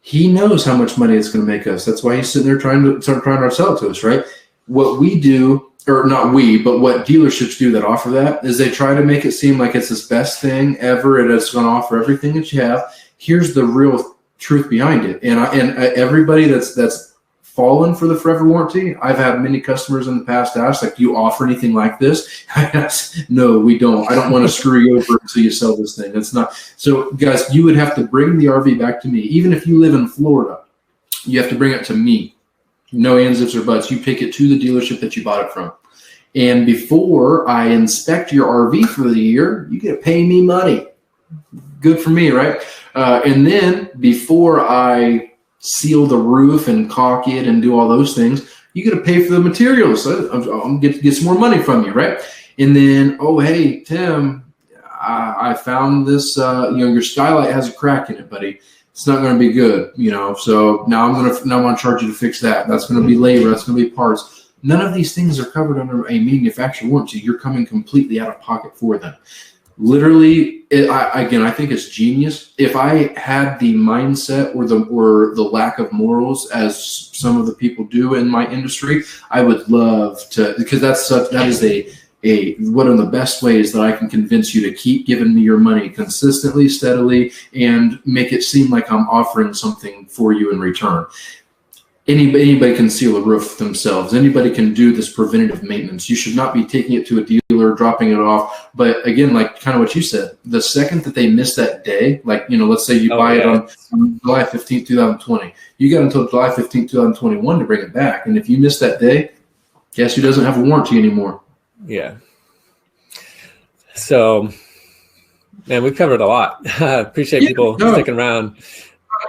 he knows how much money it's going to make us. That's why he's sitting there trying to sell it to us, right? What we do, or not we, but what dealerships do that offer that, is they try to make it seem like it's this best thing ever and it's going to offer everything that you have. Here's the real truth behind it. And everybody that's fallen for the forever warranty, I've had many customers in the past ask, like, do you offer anything like this? I ask, no, we don't. I don't want to screw you over until you sell this thing. It's not. So guys, you would have to bring the RV back to me. Even if you live in Florida, you have to bring it to me. No ands, ifs, or buts. You take it to the dealership that you bought it from. And before I inspect your RV for the year, you get to pay me money. Good for me, right? And then before I seal the roof and caulk it and do all those things, you get to pay for the materials. So I'm going to get some more money from you, right? And then, oh, hey, Tim, I found this, your skylight has a crack in it, buddy. It's not going to be good, so now I'm going to charge you to fix that. That's going to be labor. That's going to be parts. None of these things are covered under a manufacturer warranty. You're coming completely out of pocket for them. Literally, I think it's genius. If I had the mindset or the lack of morals as some of the people do in my industry, I would love to, because that is one of the best ways that I can convince you to keep giving me your money consistently, steadily, and make it seem like I'm offering something for you in return. Anybody can seal a roof themselves. Anybody can do this preventative maintenance. You should not be taking it to a dealer, dropping it off. But again, like kind of what you said, the second that they miss that day, like, let's say you buy it on July 15th, 2020. You got until July 15th, 2021 to bring it back. And if you miss that day, guess who doesn't have a warranty anymore?
Yeah. So, man, we've covered a lot. Appreciate people sticking around.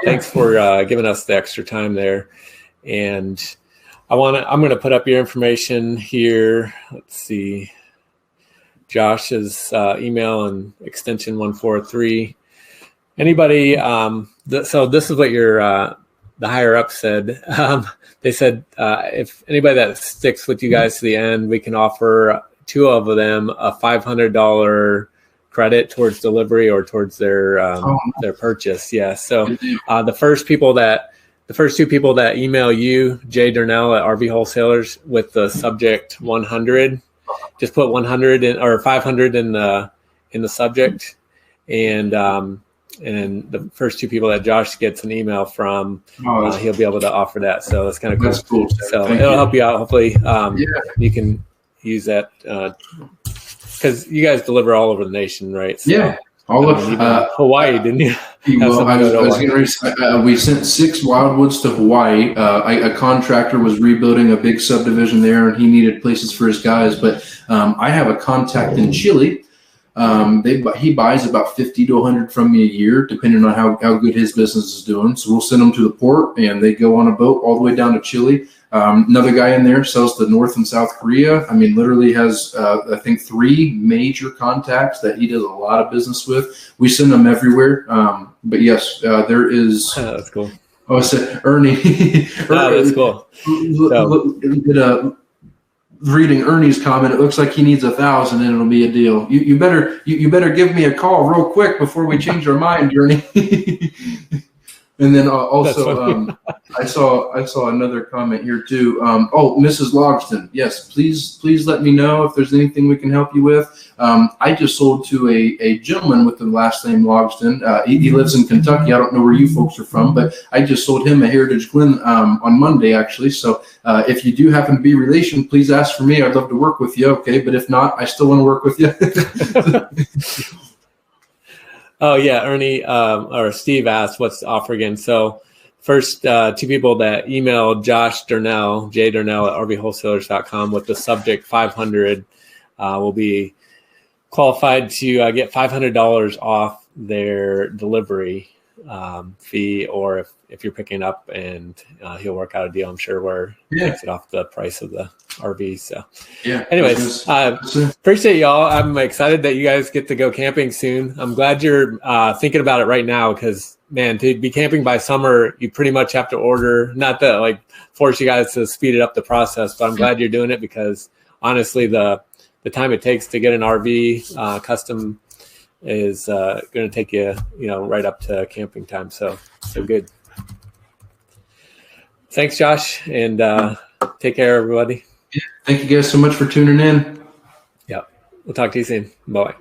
Thanks for giving us the extra time there. And I'm going to put up your information here. Let's see. Josh's email and extension 143. Anybody? So this is what the higher up said. They said if anybody that sticks with you guys to the end, we can offer 2 of them a $500 credit towards delivery or towards their purchase. Yeah. So the first 2 people that email you, Jay Durnell at RV Wholesalers, with the subject 100, just put 100 in, or 500 in the subject, and the first 2 people that Josh gets an email from, he'll be able to offer that. So that's kind of cool.
That's cool.
So it'll help you out. Hopefully, you can use that because you guys deliver all over the nation, right? So,
yeah. All of
Hawaii, didn't you?
We sent 6 wildwoods to Hawaii. A contractor was rebuilding a big subdivision there, and he needed places for his guys. But I have a contact in Chile He buys about 50 to 100 from me a year, depending on how good his business is doing. So we'll send them to the port, and they go on a boat all the way down to Chile. Another guy in there sells to North and South Korea. I mean, literally has, I think, 3 major contacts that he does a lot of business with. We send them everywhere. But yes, there is.
That's cool.
Oh, I said Ernie.
That's cool.
Reading Ernie's comment, it looks like he needs 1,000 and it'll be a deal. You better give me a call real quick before we change our mind, Ernie. And then also, I saw another comment here too. Mrs. Logston, yes, please let me know if there's anything we can help you with. I just sold to a gentleman with the last name Logston. He lives in Kentucky. I don't know where you folks are from, but I just sold him a Heritage Glen on Monday, actually. So if you do happen to be relation, please ask for me. I'd love to work with you. Okay, but if not, I still want to work with you.
Oh yeah, Ernie or Steve asked what's the offer again. So first, 2 people that emailed Josh Durnell, jdurnell at rvwholesalers.com with the subject 500 will be qualified to get $500 off their delivery fee, or if you're picking up, and he'll work out a deal, I'm sure, where he takes it off the price of the RV. So anyways, appreciate y'all. I'm excited that you guys get to go camping soon. I'm glad you're thinking about it right now, because man, to be camping by summer, you pretty much have to order, not to like force you guys to speed it up the process, but I'm glad you're doing it, because honestly, the time it takes to get an RV custom is going to take you right up to camping time. So good. Thanks, Josh, and take care, everybody.
Yeah, thank you guys so much for tuning in.
Yeah, we'll talk to you soon. Bye.